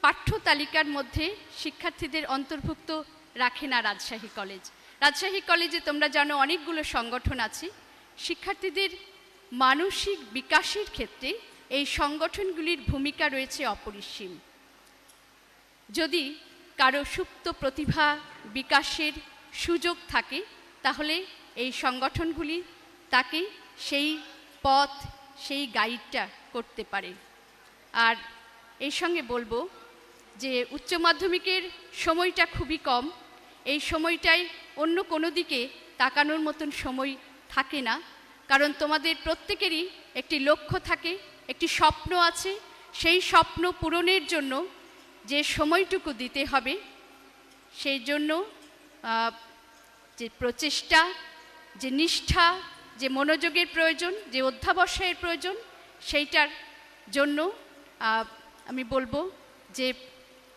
পাঠ্য তালিকার মধ্যে শিক্ষার্থীদের অন্তর্ভুক্ত রাখে না রাজশাহী কলেজ। রাজশাহী কলেজে তোমরা জানো অনেকগুলো সংগঠন আছে। শিক্ষার্থীদের মানসিক বিকাশের ক্ষেত্রে এই সংগঠনগুলির ভূমিকা রয়েছে অপরিসীম। যদি কারো সুপ্ত প্রতিভা বিকাশের সুযোগ থাকে, তাহলে এই সংগঠনগুলি তাকে সেই পথ, সেই গাইডটা করতে পারে। আর এই সঙ্গে বলবো যে উচ্চ মাধ্যমিকের সময়টা খুবই কম। এই সময়টায় অন্য কোনো দিকে তাকানোর মতন সময় থাকে না, কারণ তোমাদের প্রত্যেকেরই একটি লক্ষ্য থাকে, একটি স্বপ্ন আছে। সেই স্বপ্ন পূরণের জন্য যে সময়টুকু দিতে হবে, সেই জন্য যে প্রচেষ্টা, যে নিষ্ঠা, যে মনোযোগের প্রয়োজন, যে অধ্যাবসায়ের প্রয়োজন, সেইটার জন্য আমি বলবো যে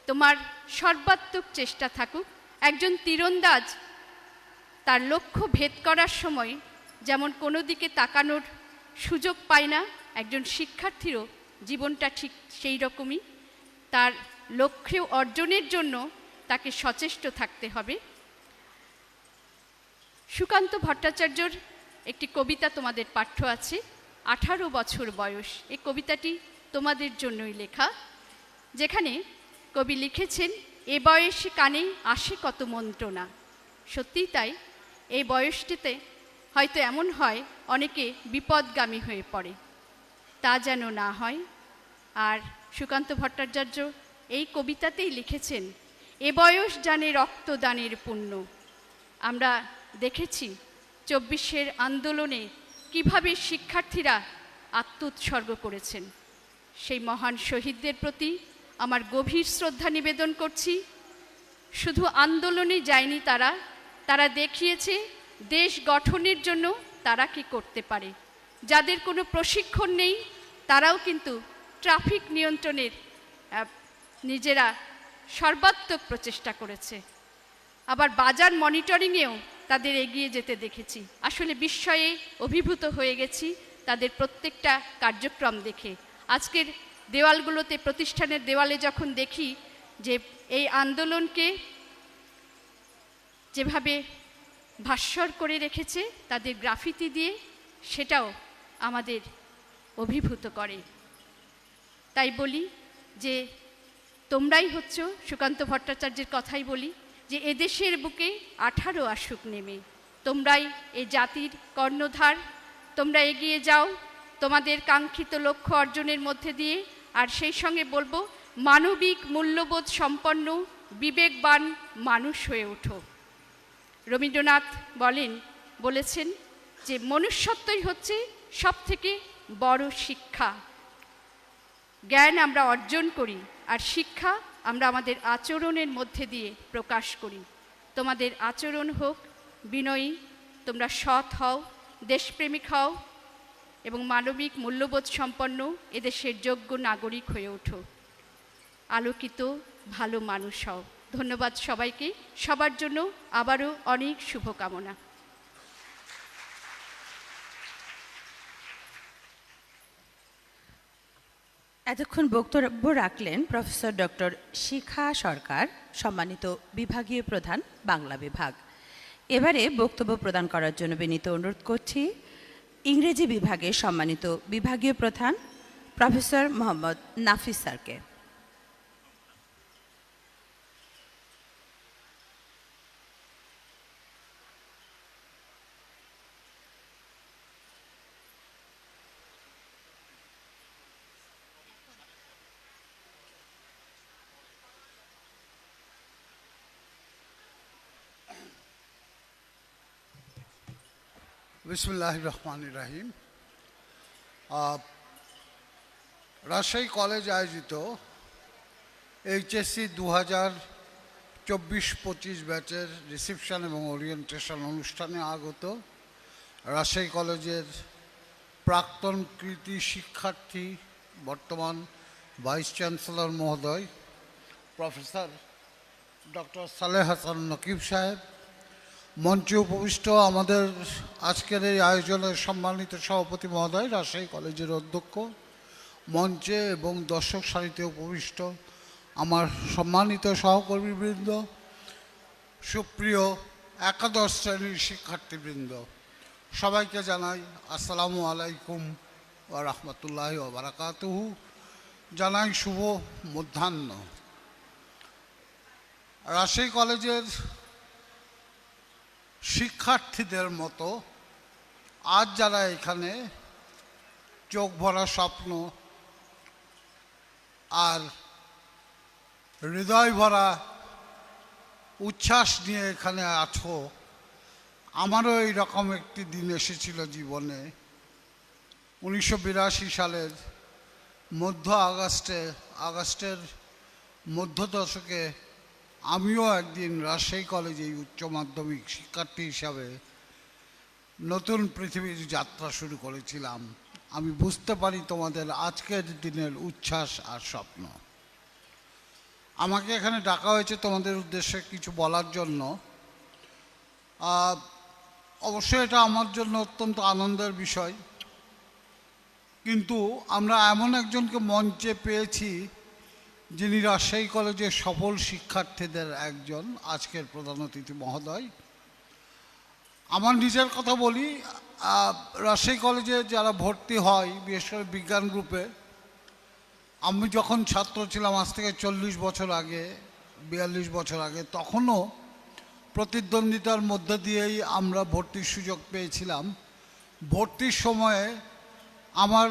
তোমার সর্বাত্মক চেষ্টা থাকুক। একজন তীরন্দাজ তার লক্ষ্য ভেদ করার সময় যেমন কোনো দিকে তাকানোর সুযোগ পায় না, একজন শিক্ষার্থীরও জীবনটা ঠিক সেই রকমই। তার লক্ষ্য অর্জনের জন্য তাকে সচেষ্ট থাকতে হবে। সুকান্ত ভট্টাচার্যর একটি কবিতা তোমাদের পাঠ্য আছে, 18 বছর বয়স। এই কবিতাটি তোমাদের জন্যই লেখা, যেখানে কবি লিখেছেন, এ বয়সে কানে আসে কত মন্ত্রণা। সত্যিই তাই, এই বয়সটিতে হয়তো এমন হয় অনেকে বিপদগামী হয়ে পড়ে, তা যেন না হয়। আর সুকান্ত ভট্টাচার্য এই কবিতাতেই লিখেছেন, এ বয়স জানে রক্তদানের পুণ্য। আমরা দেখেছি 24-এর আন্দোলনে কিভাবে শিক্ষার্থীরা আত্মোৎসর্গ করেছেন। সেই মহান শহীদদের প্রতি আমার গভীর শ্রদ্ধা নিবেদন করছি। শুধু আন্দোলনে যায়নি তারা, তারা দেখিয়েছে দেশ গঠনের জন্য তারা কি করতে পারে। যাদের কোনো প্রশিক্ষণ নেই তারাও কিন্তু ট্রাফিক নিয়ন্ত্রণের নিজেরা সর্বাত্মক প্রচেষ্টা করেছে। আবার বাজার মনিটরিংয়েও তাদের এগিয়ে যেতে দেখেছি। আসলে বিস্ময়ে অভিভূত হয়ে গেছি তাদের প্রত্যেকটা কার্যক্রম দেখে। আজকের দেওয়ালগুলোতে, প্রতিষ্ঠানের দেওয়ালে যখন দেখি যে এই আন্দোলনকে যেভাবে ভাস্বর করে রেখেছে তাদের গ্রাফিতি দিয়ে, সেটাও আমাদের অভিভূত করে। তাই বলি যে তোমরাই হচ্ছ, সুকান্ত ভট্টাচার্যের কথাই বলি, যে এদেশের বুকে 18 আসুক নেমে, তোমরাই এ জাতির কর্ণধার। তোমরা এগিয়ে যাও তোমাদের কাঙ্ক্ষিত লক্ষ্য অর্জনের মধ্যে দিয়ে। আর সেই সঙ্গে বলবো, মানবিক মূল্যবোধ সম্পন্ন বিবেকবান মানুষ হয়ে ওঠো। রবীন্দ্রনাথ বলেছেন যে মনুষ্যত্বই হচ্ছে সবথেকে বড় শিক্ষা। জ্ঞান আমরা অর্জন করি আর শিক্ষা আমরা আমাদের আচরণের মধ্যে দিয়ে প্রকাশ করি। তোমাদের আচরণ হোক বিনয়ী, তোমরা সৎ হও, দেশপ্রেমিক হও এবং মানবিক মূল্যবোধ সম্পন্ন এদেশের যোগ্য নাগরিক হয়ে ওঠো। আলোকিত ভালো মানুষ হও। ধন্যবাদ সবাইকে, সবার জন্য আবারও অনেক শুভকামনা। এতক্ষণ বক্তব্য রাখলেন প্রফেসর ডক্টর শিখা সরকার, সম্মানিত বিভাগীয় প্রধান, বাংলা বিভাগ। এবারে বক্তব্য প্রদান করার জন্য বিনীত অনুরোধ করছি ইংরেজি বিভাগের সম্মানিত বিভাগীয় প্রধান প্রফেসর মোহাম্মদ নাফিস স্যারকে। বিসমিল্লাহির রহমানির রহিম। রাজশাহী কলেজ আয়োজিত এইচএসসি 2024-25 ব্যাচের রিসেপশন এবং ওরিয়েন্টেশন অনুষ্ঠানে আগত রাজশাহী কলেজের প্রাক্তন কৃতি শিক্ষার্থী, বর্তমান ভাইস চ্যান্সেলর মহোদয় প্রফেসর ডক্টর সালেহ হাসান নকিব সাহেব, মঞ্চে উপবিষ্ট আমাদের আজকের এই আয়োজনের সম্মানিত সভাপতি মহোদয়, রাজশাহী কলেজের অধ্যক্ষ, মঞ্চে এবং দর্শক সারিতে উপবিষ্ট আমার সম্মানিত সহকর্মীবৃন্দ, সুপ্রিয় একাদশ শ্রেণীর শিক্ষার্থীবৃন্দ, সবাইকে জানাই আসসালামু আলাইকুম ওয়া রাহমাতুল্লাহি ওয়া বারাকাতুহু। জানাই শুভ মধ্যাহ্ন। রাজশাহী কলেজের শিক্ষার্থীদের মতো আজ যারা এখানে চোখ ভরা স্বপ্ন আর হৃদয় ভরা উচ্ছ্বাস নিয়ে এখানে আছো, আমারও এইরকম একটি দিন এসেছিল জীবনে। 1982 সালের আগস্টের মধ্য দশকে আমিও একদিন রাজশাহী কলেজে উচ্চ মাধ্যমিক শিক্ষার্থী হিসাবে নতুন পৃথিবীর যাত্রা শুরু করেছিলাম। আমি বুঝতে পারি তোমাদের আজকের দিনের উচ্ছ্বাস আর স্বপ্ন। আমাকে এখানে ডাকা হয়েছে তোমাদের উদ্দেশ্যে কিছু বলার জন্য। অবশ্যই এটা আমার জন্য অত্যন্ত আনন্দের বিষয়, কিন্তু আমরা এমন একজনকে মঞ্চে পেয়েছি যিনি রাজশাহী কলেজের সফল শিক্ষার্থীদের একজন, আজকের প্রধান অতিথি মহোদয়। আমার নিজের কথা বলি, রাজশাহী কলেজে যারা ভর্তি হয়, বিশেষ করে বিজ্ঞান গ্রুপে, আমি যখন ছাত্র ছিলাম আজ থেকে 40 বছর আগে, 42 বছর আগে, তখনও প্রতিদ্বন্দ্বিতার মধ্যে দিয়েই আমরা ভর্তির সুযোগ পেয়েছিলাম। ভর্তির সময়ে আমার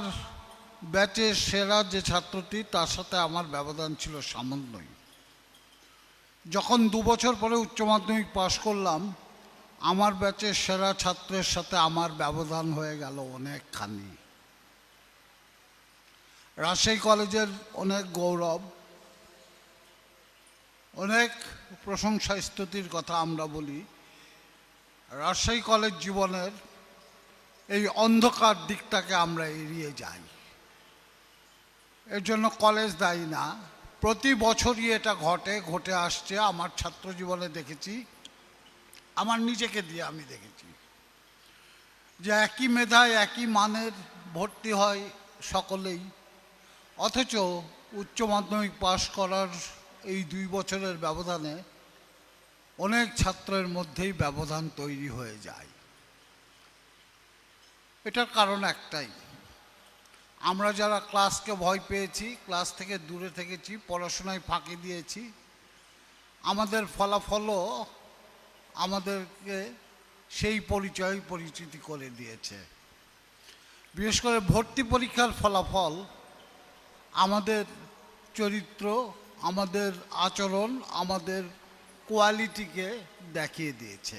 ব্যাচের সেরা যে ছাত্রটি, তার সাথে আমার ব্যবধান ছিল সামান্যই। যখন 2 বছর পরে উচ্চ মাধ্যমিক পাশ করলাম, আমার ব্যাচের সেরা ছাত্রের সাথে আমার ব্যবধান হয়ে গেল অনেকখানি। রাজশাহী কলেজের অনেক গৌরব, অনেক প্রশংসা স্তুতির কথা আমরা বলি। রাজশাহী কলেজ জীবনের এই অন্ধকার দিকটাকে আমরা এড়িয়ে যাই। এর জন্য কলেজ দায়ী না, প্রতি বছরই এটা ঘটে আসছে। আমার ছাত্র জীবনে দেখেছি, আমার নিজেকে দিয়ে আমি দেখেছি যে একই মেধায় একই মানের ভর্তি হয় সকলেই, অথচ উচ্চ মাধ্যমিক পাশ করার এই 2 বছরের ব্যবধানে অনেক ছাত্রের মধ্যেই ব্যবধান তৈরি হয়ে যায়। এটার কারণ একটাই, আমরা যারা ক্লাসকে ভয় পেয়েছি, ক্লাস থেকে দূরে থেকেছি, পড়াশোনায় ফাঁকি দিয়েছি, আমাদের ফলাফলও আমাদেরকে সেই পরিচিতি করে দিয়েছে। বিশেষ করে ভর্তি পরীক্ষার ফলাফল আমাদের চরিত্র, আমাদের আচরণ, আমাদের কোয়ালিটিকে দেখিয়ে দিয়েছে।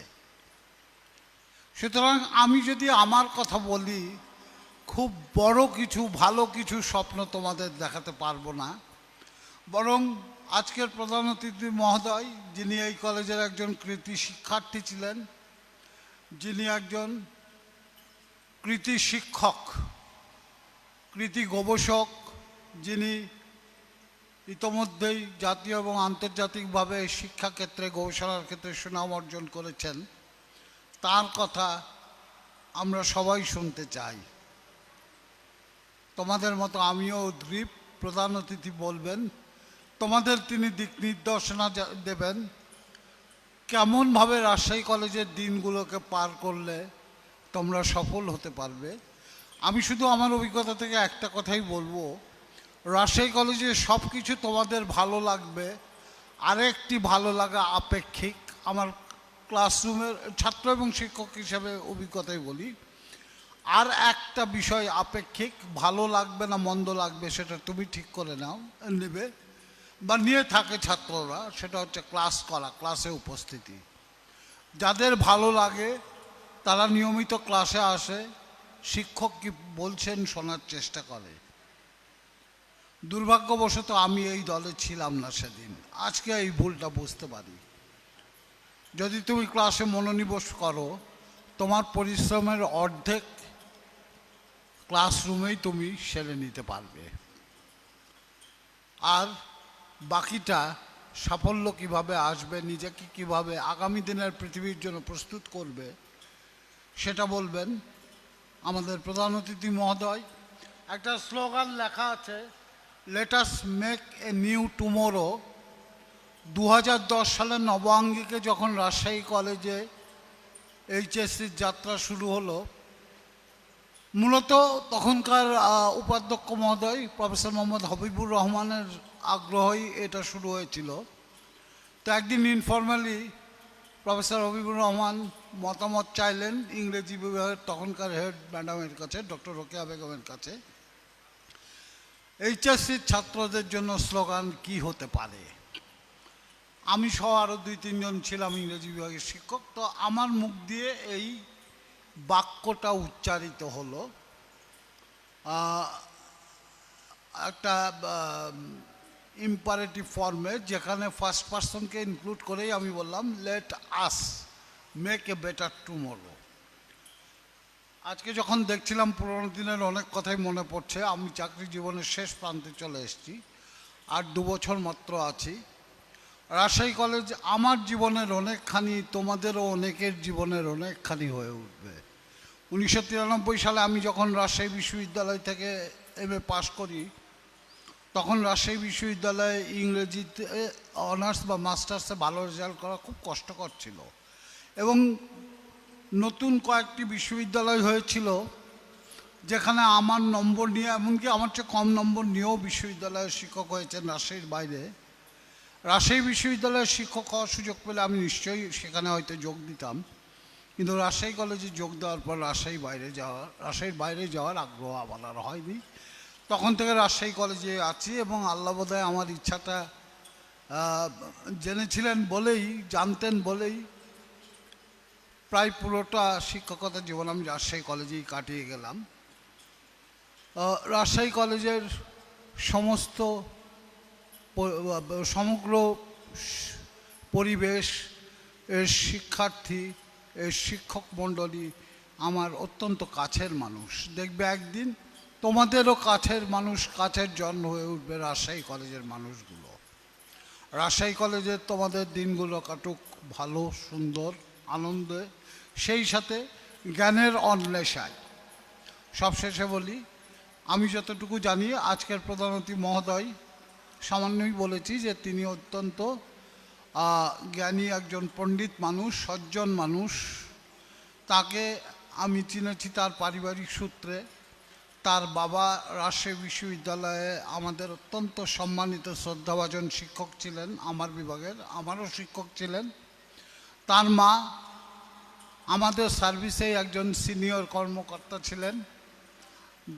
সুতরাং আমি যদি আমার কথা বলি, খুব বড় কিছু ভালো কিছু স্বপ্ন তোমাদের দেখাতে পারবো না, বরং আজকের প্রধান অতিথি মহোদয়, যিনি এই কলেজের একজন কৃতি শিক্ষার্থী ছিলেন, যিনি একজন কৃতি শিক্ষক, কৃতি গবেষক, যিনি ইতোমধ্যেই জাতীয় এবং আন্তর্জাতিকভাবে শিক্ষাক্ষেত্রে, গবেষণার ক্ষেত্রে সুনাম অর্জন করেছেন, তার কথা আমরা সবাই শুনতে চাই। তোমাদের মতো আমিও উদ্গ্রীব, প্রধান অতিথি বলবেন, তোমাদের তিনি দিক নির্দেশনা দেবেন কেমনভাবে রাজশাহী কলেজের দিনগুলোকে পার করলে তোমরা সফল হতে পারবে। আমি শুধু আমার অভিজ্ঞতা থেকে একটা কথাই বলবো, রাজশাহী কলেজে সব কিছু তোমাদের ভালো লাগবে, আরেকটি ভালো লাগা আপেক্ষিক। আমার ক্লাসরুমের ছাত্র এবং শিক্ষক হিসেবে অভিজ্ঞতাই বলি, আর একটা বিষয় আপেক্ষিক, ভালো লাগবে না মন্দ লাগবে সেটা তুমি ঠিক করে নেবে বা নিয়ে থাকে ছাত্ররা, সেটা হচ্ছে ক্লাস করা, ক্লাসে উপস্থিতি। যাদের ভালো লাগে তারা নিয়মিত ক্লাসে আসে, শিক্ষক কি বলছেন শোনার চেষ্টা করে। দুর্ভাগ্যবশত আমি এই দলে ছিলাম না সেদিন, আজকে এই ভুলটা বুঝতে পারি। যদি তুমি ক্লাসে মনোনিবেশ করো, তোমার পরিশ্রমের অর্ধেক ক্লাসরুমেই তুমি সেরে নিতে পারবে, আর বাকিটা সাফল্য কিভাবে আসবে, নিজেকে কিভাবে আগামী দিনের পৃথিবীর জন্য প্রস্তুত করবে, সেটা বলবেন আমাদের প্রধান অতিথি মহোদয়। একটা স্লোগান লেখা আছে, let us make a new tomorrow. 2010 সালের নবাঙ্গিকে যখন রাজশাহী কলেজে এইচএসসির যাত্রা শুরু হলো, মূলত তখনকার উপাধ্যক্ষ মহোদয় প্রফেসর মোহাম্মদ হবিবুর রহমানের আগ্রহই এটা শুরু হয়েছিল। তো একদিন ইনফর্মালি প্রফেসর হবিবুর রহমান মতামত চাইলেন ইংরেজি বিভাগের তখনকার হেড ম্যাডামের কাছে, ডক্টর রোকেয়া বেগমের কাছে, এইচএসসির ছাত্রদের জন্য স্লোগান কি হতে পারে। আমি সহ আরও 2-3 জন ছিলাম ইংরেজি বিভাগের শিক্ষক, তো আমার মুখ দিয়ে এই বাক্যটা উচ্চারিত হলো। একটা ইম্পারেটিভ ফর্মে, যেখানে ফার্স্ট পার্সনকে ইনক্লুড করেই আমি বললাম, let us make a better tomorrow. আজকে যখন দেখছিলাম পুরোনো দিনের অনেক কথাই মনে পড়ছে। আমি চাকরি জীবনের শেষ প্রান্তে চলে এসেছি, আর 2 বছর মাত্র আছি। রাজশাহী কলেজ আমার জীবনের অনেকখানি, তোমাদেরও অনেকের জীবনের অনেকখানি হয়ে উঠবে। 1993 সালে আমি যখন রাজশাহী বিশ্ববিদ্যালয় থেকে এমএ পাশ করি, তখন রাজশাহী বিশ্ববিদ্যালয়ে ইংরেজিতে অনার্স বা মাস্টার্সে ভালো রেজাল্ট করা খুব কষ্টকর ছিল, এবং নতুন কয়েকটি বিশ্ববিদ্যালয় হয়েছিল যেখানে আমার নম্বর নিয়ে, এমনকি আমার চেয়ে কম নম্বর নিয়েও বিশ্ববিদ্যালয়ের শিক্ষক হয়েছেন রাজশাহীর বাইরে। রাজশাহী বিশ্ববিদ্যালয়ের শিক্ষক হওয়ার সুযোগ পেলে আমি নিশ্চয়ই সেখানে হয়তো যোগ দিতাম, কিন্তু রাজশাহী কলেজে যোগ দেওয়ার পর রাজশাহীর বাইরে যাওয়ার আগ্রহ আমার আর হয়নি। তখন থেকে রাজশাহী কলেজে আছি এবং আল্লাহ বোধহয় আমার ইচ্ছাটা জেনেছিলেন বলেই, জানতেন বলেই প্রায় পুরোটা শিক্ষকতা জীবন আমি রাজশাহী কলেজেই কাটিয়ে গেলাম। রাজশাহী কলেজের সমগ্র পরিবেশ, এর শিক্ষার্থী, এর শিক্ষক মণ্ডলী আমার অত্যন্ত কাছের মানুষ। দেখবে একদিন তোমাদেরও কাছের মানুষ, কাছের জন্ম হয়ে উঠবে রাজশাহী কলেজের মানুষগুলো। রাজশাহী কলেজের তোমাদের দিনগুলো কাটুক ভালো, সুন্দর, আনন্দে, সেই সাথে জ্ঞানের অন্বেষায়। সবশেষে বলি, আমি যতটুকু জানি আজকের প্রধান অতিথি মহোদয় সামান্যই বলেছি যে তিনি অত্যন্ত জ্ঞানী একজন পণ্ডিত মানুষ, সজ্জন মানুষ। তাকে আমি চিনেছি তার পারিবারিক সূত্রে। তার বাবা রাজশাহী বিশ্ববিদ্যালয়ে আমাদের অত্যন্ত সম্মানিত শ্রদ্ধাভাজন শিক্ষক ছিলেন, আমার বিভাগের, আমারও শিক্ষক ছিলেন। তার মা আমাদের সার্ভিসে একজন সিনিয়র কর্মকর্তা ছিলেন,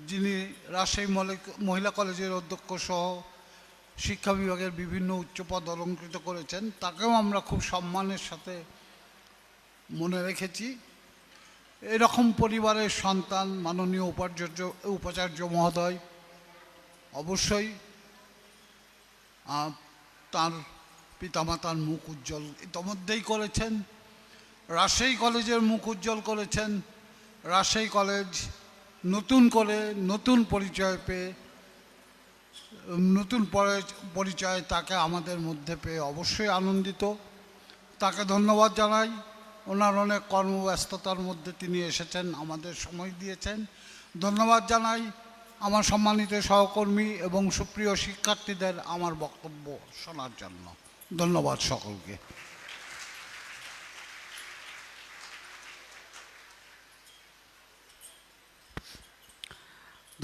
যিনি রাজশাহী মহিলা কলেজের অধ্যক্ষ সহ শিক্ষা বিভাগের বিভিন্ন উচ্চপদ অলঙ্কৃত করেছেন। তাকেও আমরা খুব সম্মানের সাথে মনে রেখেছি। এরকম পরিবারের সন্তান মাননীয় উপাচার্য মহোদয় অবশ্যই তার পিতামাতার মুখ উজ্জ্বল ইতোমধ্যেই করেছেন, রাজশাহী কলেজের মুখ উজ্জ্বল করেছেন। রাজশাহী কলেজ নতুন করে নতুন পরিচয় পেয়ে, নতুন পরিচয় তাকে আমাদের মধ্যে পেয়ে অবশ্যই আনন্দিত। তাকে ধন্যবাদ জানাই। ওনার অনেক কর্মব্যস্ততার মধ্যে তিনি এসেছেন, আমাদের সময় দিয়েছেন। ধন্যবাদ জানাই আমার সম্মানিত সহকর্মী এবং সুপ্রিয় শিক্ষার্থীদের আমার বক্তব্য শোনার জন্য। ধন্যবাদ সকলকে।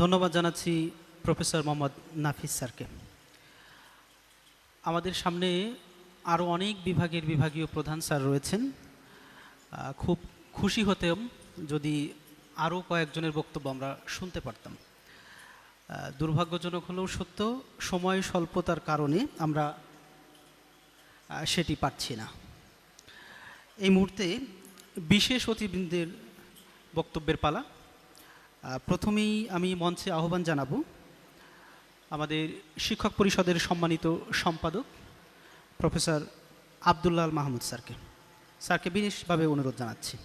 ধন্যবাদ জানাচ্ছি প্রফেসর মোহাম্মদ নাফিস স্যারকে। আমাদের সামনে আরও অনেক বিভাগীয় প্রধান স্যার রয়েছেন। খুব খুশি হতাম যদি আরও কয়েকজনের বক্তব্য আমরা শুনতে পারতাম। দুর্ভাগ্যজনক হলেও সত্য, সময় স্বল্পতার কারণে আমরা সেটি পাচ্ছি না। এই মুহূর্তে বিশেষ অতিথিবৃন্দের বক্তব্যের পালা। প্রথমেই আমি মঞ্চে আহ্বান জানাবো আমাদের শিক্ষক পরিষদের সম্মানিত সম্পাদক প্রফেসর আব্দুল্লাহ মাহমুদ স্যারকে। স্যারকে বিশেষভাবে অনুরোধ জানাচ্ছি।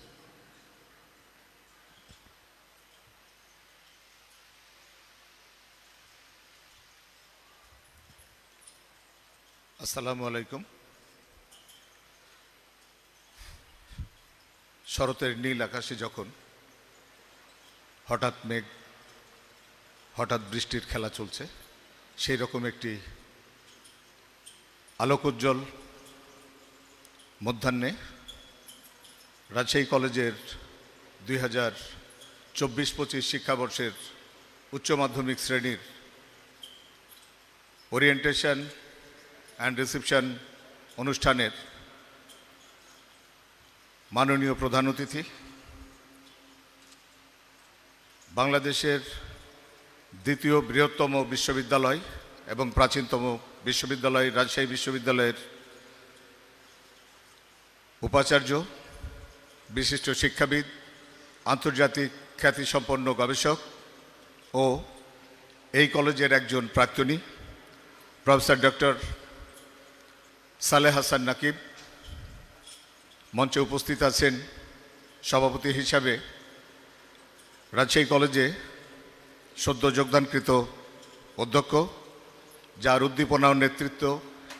আসসালামু আলাইকুম। শরতের নীল আকাশে যখন হঠাৎ মেঘ, হঠাৎ বৃষ্টির খেলা চলছে, সেই রকম একটি আলোকোজ্জ্বল মধ্যাহ্নে রাজশাহী কলেজের 2024-25 শিক্ষাবর্ষের উচ্চ মাধ্যমিক শ্রেণীর ওরিয়েন্টেশন অ্যান্ড রিসেপশন অনুষ্ঠানের মাননীয় প্রধান অতিথি, বাংলাদেশের দ্বিতীয় বৃহত্তম বিশ্ববিদ্যালয় এবং প্রাচীনতম বিশ্ববিদ্যালয় রাজশাহী বিশ্ববিদ্যালয়ের উপাচার্য, বিশিষ্ট শিক্ষাবিদ, আন্তর্জাতিক খ্যাতিসম্পন্ন গবেষক ও এই কলেজের একজন প্রাক্তনী প্রফেসর ডক্টর সালেহ হাসান নাকিব। মঞ্চে উপস্থিত আছেন সভাপতি হিসাবে রাজশাহী কলেজে সদ্য যোগদানকৃত অধ্যক্ষ, যার উদ্দীপনা ও নেতৃত্ব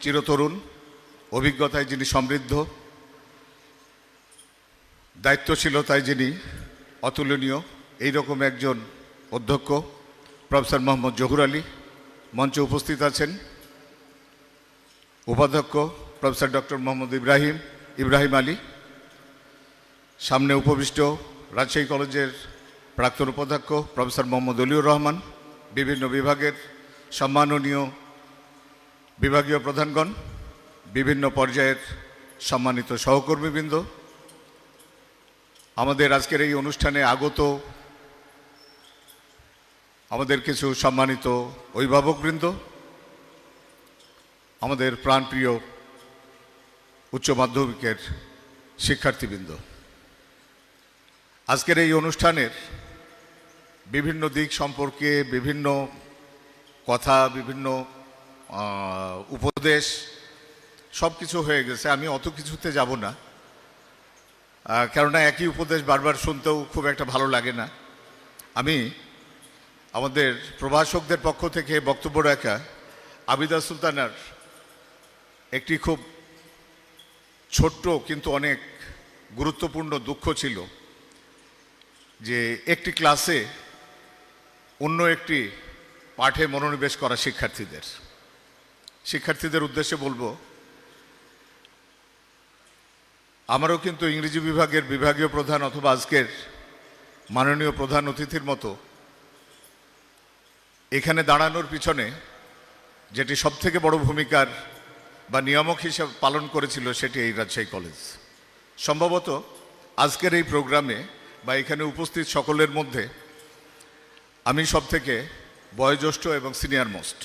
চিরতরুণ, অভিজ্ঞতায় যিনি সমৃদ্ধ, দায়িত্বশীলতায় যিনি অতুলনীয়, এইরকম একজন অধ্যক্ষ প্রফেসর মোহাম্মদ জহুর আলী। মঞ্চে উপস্থিত আছেন উপাধ্যক্ষ প্রফেসর ডক্টর মোহাম্মদ ইব্রাহিম আলী। সামনে উপবিষ্ট রাজশাহী কলেজের প্রাক্তন উপাধ্যক্ষ প্রফেসর মোহাম্মদ অলিউর রহমান, বিভিন্ন বিভাগের সম্মাননীয় বিভাগীয় প্রধানগণ, বিভিন্ন পর্যায়ের সম্মানিত সহকর্মীবৃন্দ, আমাদের আজকের এই অনুষ্ঠানে আগত আমাদের কিছু সম্মানিত অভিভাবকবৃন্দ, আমাদের প্রাণপ্রিয় উচ্চ মাধ্যমিকের শিক্ষার্থীবৃন্দ, আজকের এই অনুষ্ঠানের বিভিন্ন দিক সম্পর্কে বিভিন্ন কথা, বিভিন্ন উপদেশ সব কিছু হয়ে গেছে। আমি অত কিছুতে যাব না, কেননা একই উপদেশ বারবার শুনতেও খুব একটা ভালো লাগে না। আমি আমাদের প্রভাষকদের পক্ষ থেকে বক্তব্য রাখা আবিদা সুলতানার একটি খুব ছোট্ট কিন্তু অনেক গুরুত্বপূর্ণ দুঃখ ছিল যে একটি ক্লাসে অন্য একটি পাঠে মনোনিবেশ করা শিক্ষার্থীদের উদ্দেশ্যে বলবো, আমারও কিন্তু ইংরেজি বিভাগের বিভাগীয় প্রধান অথবা আজকের মাননীয় প্রধান অতিথির মতো এখানে দাঁড়ানোর পিছনে যেটি সবথেকে বড় ভূমিকার বা নিয়ামক হিসেবে পালন করেছিল সেটি এই রাজশাহী কলেজ। সম্ভবত আজকের এই প্রোগ্রামে বা এখানে উপস্থিত সকলের মধ্যে আমি সবথেকে বয়োজ্যেষ্ঠ এবং সিনিয়র মোস্ট।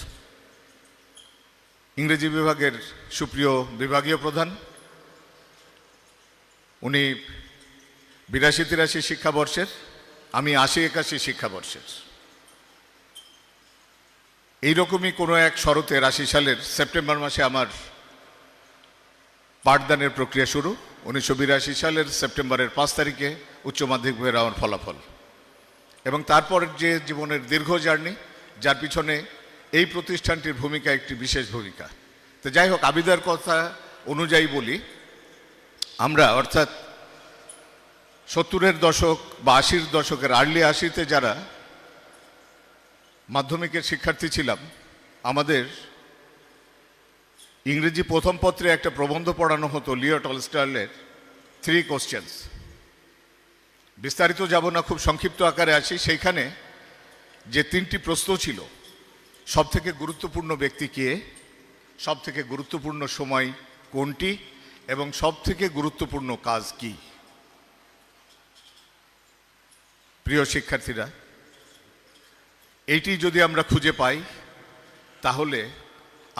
ইংরেজি বিভাগের সুপ্রিয় বিভাগীয় প্রধান, উনি 82-83 শিক্ষাবর্ষের, আমি 80-81 শিক্ষাবর্ষের। এইরকমই কোনো এক শরতে 80 সালের সেপ্টেম্বর মাসে আমার পাঠদানের প্রক্রিয়া শুরু। 1982 সালের সেপ্টেম্বরের 5 তারিখে উচ্চ মাধ্যমিকের আমার ফলাফল, এবং তারপর যে জীবনের দীর্ঘ জার্নি, যার পিছনে এই প্রতিষ্ঠানটির ভূমিকা একটি বিশেষ ভূমিকা। তো যাই হোক, আবিদার কথা অনুযায়ী বলি, আমরা অর্থাৎ 70-এর দশক বা 80-র দশকের আর্লি 80-তে যারা মাধ্যমিকের শিক্ষার্থী ছিলাম, আমাদের ইংরেজি প্রথম পত্রে একটা প্রবন্ধ পড়ানো হতো লিও টলস্টয়ের 3 কোশ্চেন্স। বিস্তারিত যাব না, খুব সংক্ষিপ্ত আকারে আসি। সেইখানে যে 3টি প্রশ্ন ছিল, সবথেকে গুরুত্বপূর্ণ ব্যক্তি কে, সবথেকে গুরুত্বপূর্ণ সময় কোনটি, এবং সবথেকে গুরুত্বপূর্ণ কাজ কি। প্রিয় শিক্ষার্থীরা, এইটি যদি আমরা খুঁজে পাই তাহলে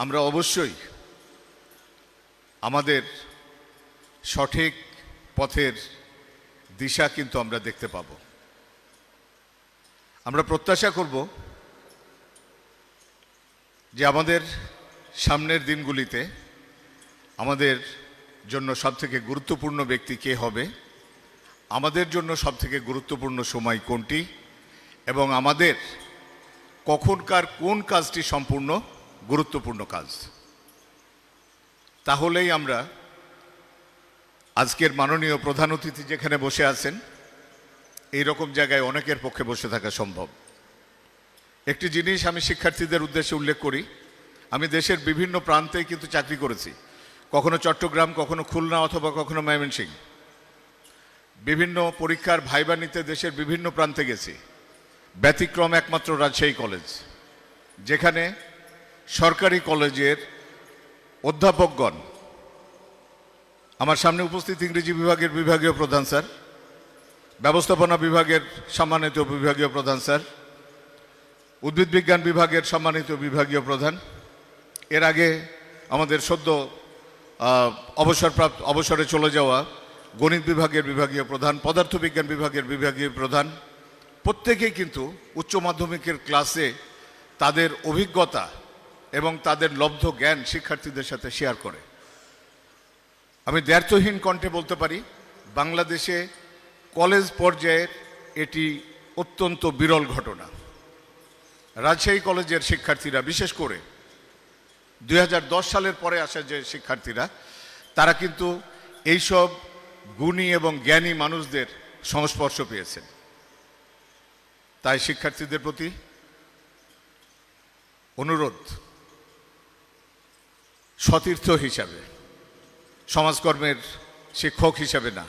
আমরা অবশ্যই আমাদের সঠিক পথের দিশা কিন্তু আমরা দেখতে পাব। আমরা প্রত্যাশা করব যে আমাদের সামনের দিনগুলিতে আমাদের জন্য সবথেকে গুরুত্বপূর্ণ ব্যক্তি কে হবে, আমাদের জন্য সবথেকে গুরুত্বপূর্ণ সময় কোনটি, এবং আমাদের কখনকার কোন কাজটি সম্পূর্ণ গুরুত্বপূর্ণ কাজ। তাহলেই আমরা আজকের মাননীয় প্রধান অতিথি যেখানে বসে আছেন, এই রকম জায়গায় অনেকের পক্ষে বসে থাকা সম্ভব। একটি জিনিস আমি শিক্ষার্থীদের উদ্দেশ্যে উল্লেখ করি, আমি দেশের বিভিন্ন প্রান্তে কিন্তু চাকরি করেছি, কখনো চট্টগ্রাম, কখনো খুলনা, অথবা কখনো ময়মনসিংহ। বিভিন্ন পরীক্ষার ভাইবা নিতে দেশের বিভিন্ন প্রান্তে গেছি। ব্যতিক্রম একমাত্র রাজশাহী কলেজ, যেখানে সরকারি কলেজের অধ্যাপকগণ, আমার সামনে উপস্থিত ইংরেজি বিভাগের বিভাগীয় প্রধান স্যার, ব্যবস্থাপনা বিভাগের সম্মানিত বিভাগীয় প্রধান স্যার, উদ্ভিদ বিজ্ঞান বিভাগের সম্মানিত বিভাগীয় প্রধান, এর আগে আমাদের সদ্য অবসরে চলে যাওয়া গণিত বিভাগের বিভাগীয় প্রধান, পদার্থবিজ্ঞান বিভাগের বিভাগীয় প্রধান, প্রত্যেকেই কিন্তু উচ্চ মাধ্যমিকের ক্লাসে তাদের অভিজ্ঞতা এবং তাদের লব্ধ জ্ঞান শিক্ষার্থীদের সাথে শেয়ার করে। আমি দ্ব্যর্থহীন কণ্ঠে বলতে পারি, বাংলাদেশে কলেজ পর্যায়ের এটি অত্যন্ত বিরল ঘটনা। রাজশাহী কলেজের শিক্ষার্থীরা, বিশেষ করে 2010 সালের পরে আসা যে শিক্ষার্থীরা, তারা কিন্তু এইসব গুণী এবং জ্ঞানী মানুষদের সংস্পর্শ পেয়েছেন। তাই শিক্ষার্থীদের প্রতি অনুরোধ, সতীর্থ হিসাবে, সমাজকর্মের শিক্ষক হিসাবে না,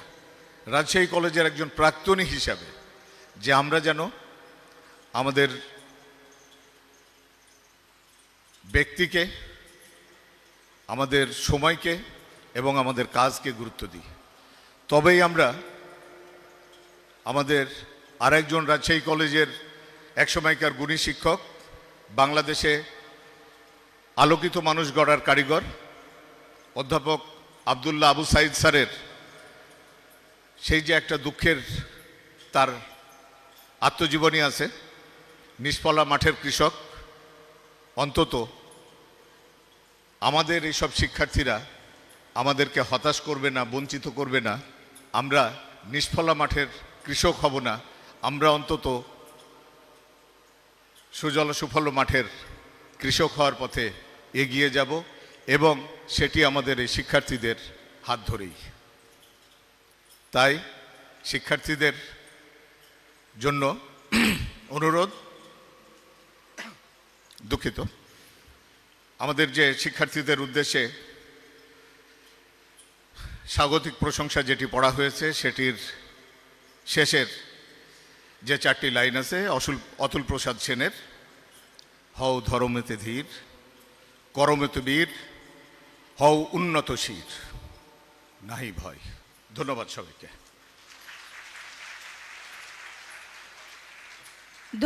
রাজশাহী কলেজের একজন প্রাক্তনী হিসাবে যে আমরা যেন আমাদের ব্যক্তিকে, আমাদের সময়কে এবং আমাদের কাজকে গুরুত্ব দিই। তবেই আমরা আমাদের আরেকজন রাজশাহী কলেজের একসময়কার গুণী শিক্ষক, বাংলাদেশে আলোকিত মানুষ গড়ার কারিগর অধ্যাপক আব্দুল্লাহ আবু সাইদ স্যারের সেই যে একটা দুঃখের তার আত্মজীবনী আছে, নিষ্ফলা মাঠের কৃষক, অন্তত আমাদের এইসব শিক্ষার্থীরা আমাদেরকে হতাশ করবে না, বঞ্চিত করবে না। আমরা নিষ্ফলা মাঠের কৃষক হব না, আমরা অন্তত সুজল সুফল মাঠের কৃষক হওয়ার পথে এগিয়ে যাব, এবং সেটি আমাদের এই শিক্ষার্থীদের হাত ধরেই। তাই শিক্ষার্থীদের জন্য অনুরোধ, দুঃখিত, আমাদের যে শিক্ষার্থীদের উদ্দেশ্যে স্বাগতিক প্রশংসা যেটি পড়া হয়েছে সেটির শেষের যে 4টি লাইন আছে অতুল প্রসাদ সেনের, হও ধরমেতে ধীর, করমেতে বীর, হও উন্নত শির, নাহি ভয়। ধন্যবাদ সবাইকে।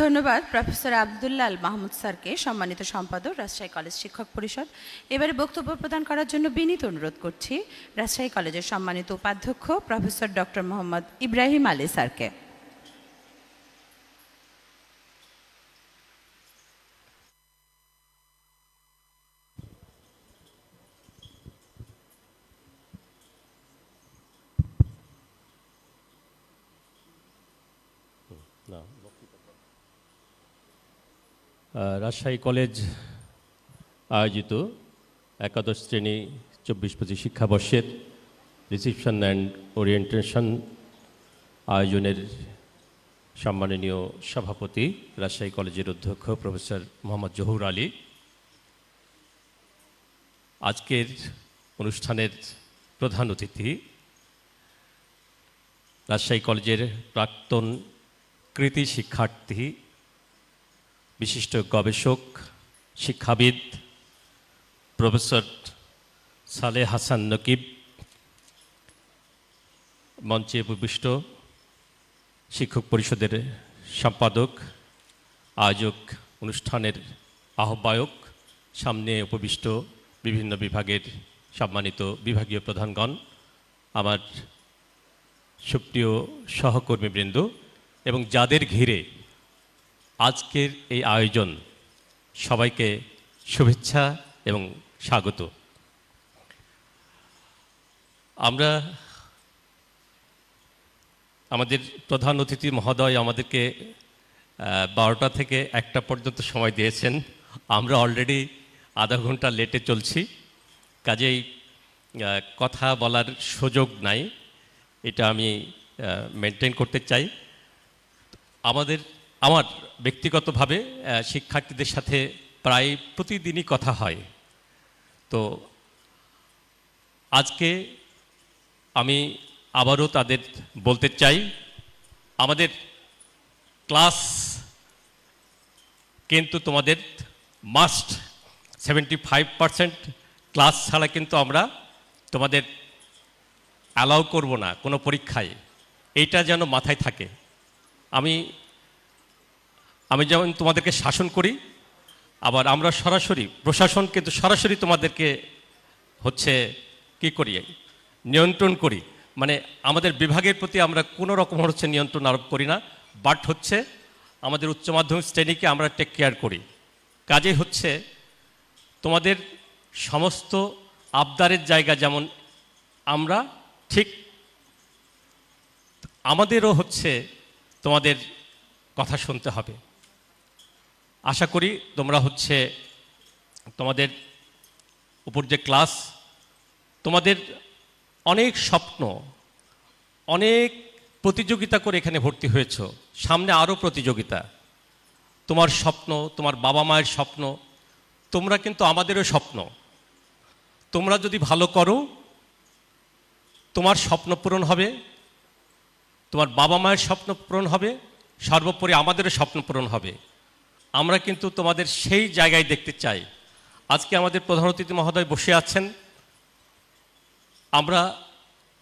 ধন্যবাদ প্রফেসর আব্দুল্লাহ আল মাহমুদ স্যারকে, সম্মানিত সম্পাদক রাজশাহী কলেজ শিক্ষক পরিষদ। এবারে বক্তব্য প্রদান করার জন্য বিনীত অনুরোধ করছি রাজশাহী কলেজের সম্মানিত উপাধ্যক্ষ প্রফেসর ডক্টর মোহাম্মদ ইব্রাহিম আলী স্যারকে। রাজশাহী কলেজ আয়োজিত একাদশ শ্রেণী 24-25 শিক্ষাবর্ষের রিসিপশন অ্যান্ড ওরিয়েন্টেশন আয়োজনের সম্মাননীয় সভাপতি রাজশাহী কলেজের অধ্যক্ষ প্রফেসর মোহাম্মদ জহুর আলী, আজকের অনুষ্ঠানের প্রধান অতিথি রাজশাহী কলেজের প্রাক্তন কৃতি শিক্ষার্থী, বিশিষ্ট গবেষক, শিক্ষাবিদ প্রফেসর সালেহ হাসান নকিব, মঞ্চে উপবিষ্ট শিক্ষক পরিষদের সম্পাদক, আয়োজক অনুষ্ঠানের আহ্বায়ক, সামনে উপবিষ্ট বিভিন্ন বিভাগের সম্মানিত বিভাগীয় প্রধানগণ, আমার সুপ্রিয় সহকর্মীবৃন্দ এবং যাদের ঘিরে আজকের এই আয়োজন, সবাইকে শুভেচ্ছা এবং স্বাগত। আমরা আমাদের প্রধান অতিথি মহোদয় আমাদেরকে 12টা থেকে 1টা পর্যন্ত সময় দিয়েছেন। আমরা অলরেডি আধা ঘন্টা লেটে চলছি, কাজেই কথা বলার সুযোগ নাই, এটা আমি মেনটেন করতে চাই। আমার ব্যক্তিগতভাবে শিক্ষার্থীদের সাথে প্রায় প্রতিদিনই কথা হয়, তো আজকে আমি আবারও তাদের বলতে চাই, আমাদের ক্লাস কিন্তু তোমাদের মাস্ট 75% ক্লাস ছাড়া কিন্তু আমরা তোমাদের অ্যালাউ করব না কোনো পরীক্ষায়, এইটা যেন মাথায় থাকে। আমি যেমন তোমাদেরকে শাসন করি, আবার আমরা সরাসরি প্রশাসন কিন্তু সরাসরি তোমাদেরকে কি করি, নিয়ন্ত্রণ করি। মানে আমাদের বিভাগের প্রতি আমরা কোনো রকম নিয়ন্ত্রণ আরোপ করি না, বাট আমাদের উচ্চ মাধ্যমিক শ্রেণীকে আমরা টেক কেয়ার করি। কাজেই তোমাদের সমস্ত আবদারের জায়গা যেমন আমরা, ঠিক আমাদেরও তোমাদের কথা শুনতে হবে। আশা করি তোমরা তোমাদের উপর যে ক্লাস, তোমাদের অনেক স্বপ্ন, অনেক প্রতিযোগিতা করে এখানে ভর্তি হয়েছ, সামনে আরও প্রতিযোগিতা। তোমার স্বপ্ন, তোমার বাবা মায়ের স্বপ্ন, তোমরা কিন্তু আমাদেরও স্বপ্ন। তোমরা যদি ভালো করো, তোমার স্বপ্ন পূরণ হবে, তোমার বাবা মায়ের স্বপ্ন পূরণ হবে, সর্বোপরি আমাদেরও স্বপ্ন পূরণ হবে। আমরা কিন্তু তোমাদের সেই জায়গায় দেখতে চাই। আজকে আমাদের প্রধান অতিথি মহোদয় বসে আছেন, আমরা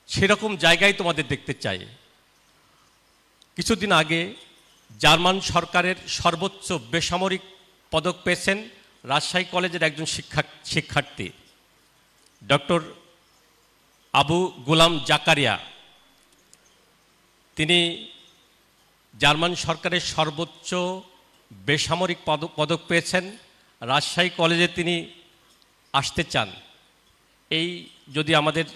সেরকম জায়গায় তোমাদের দেখতে চাই। কিছুদিন আগে জার্মান সরকারের সর্বোচ্চ বেসামরিক পদক পেয়েছেন রাজশাহী কলেজের একজন শিক্ষার্থী ডক্টর আবু গোলাম জাকারিয়া। তিনি জার্মান সরকারের সর্বোচ্চ বেসামরিক পদক পেয়েছেন, রাজশাহী কলেজে তিনি আসতে চান। এই যদি আমাদের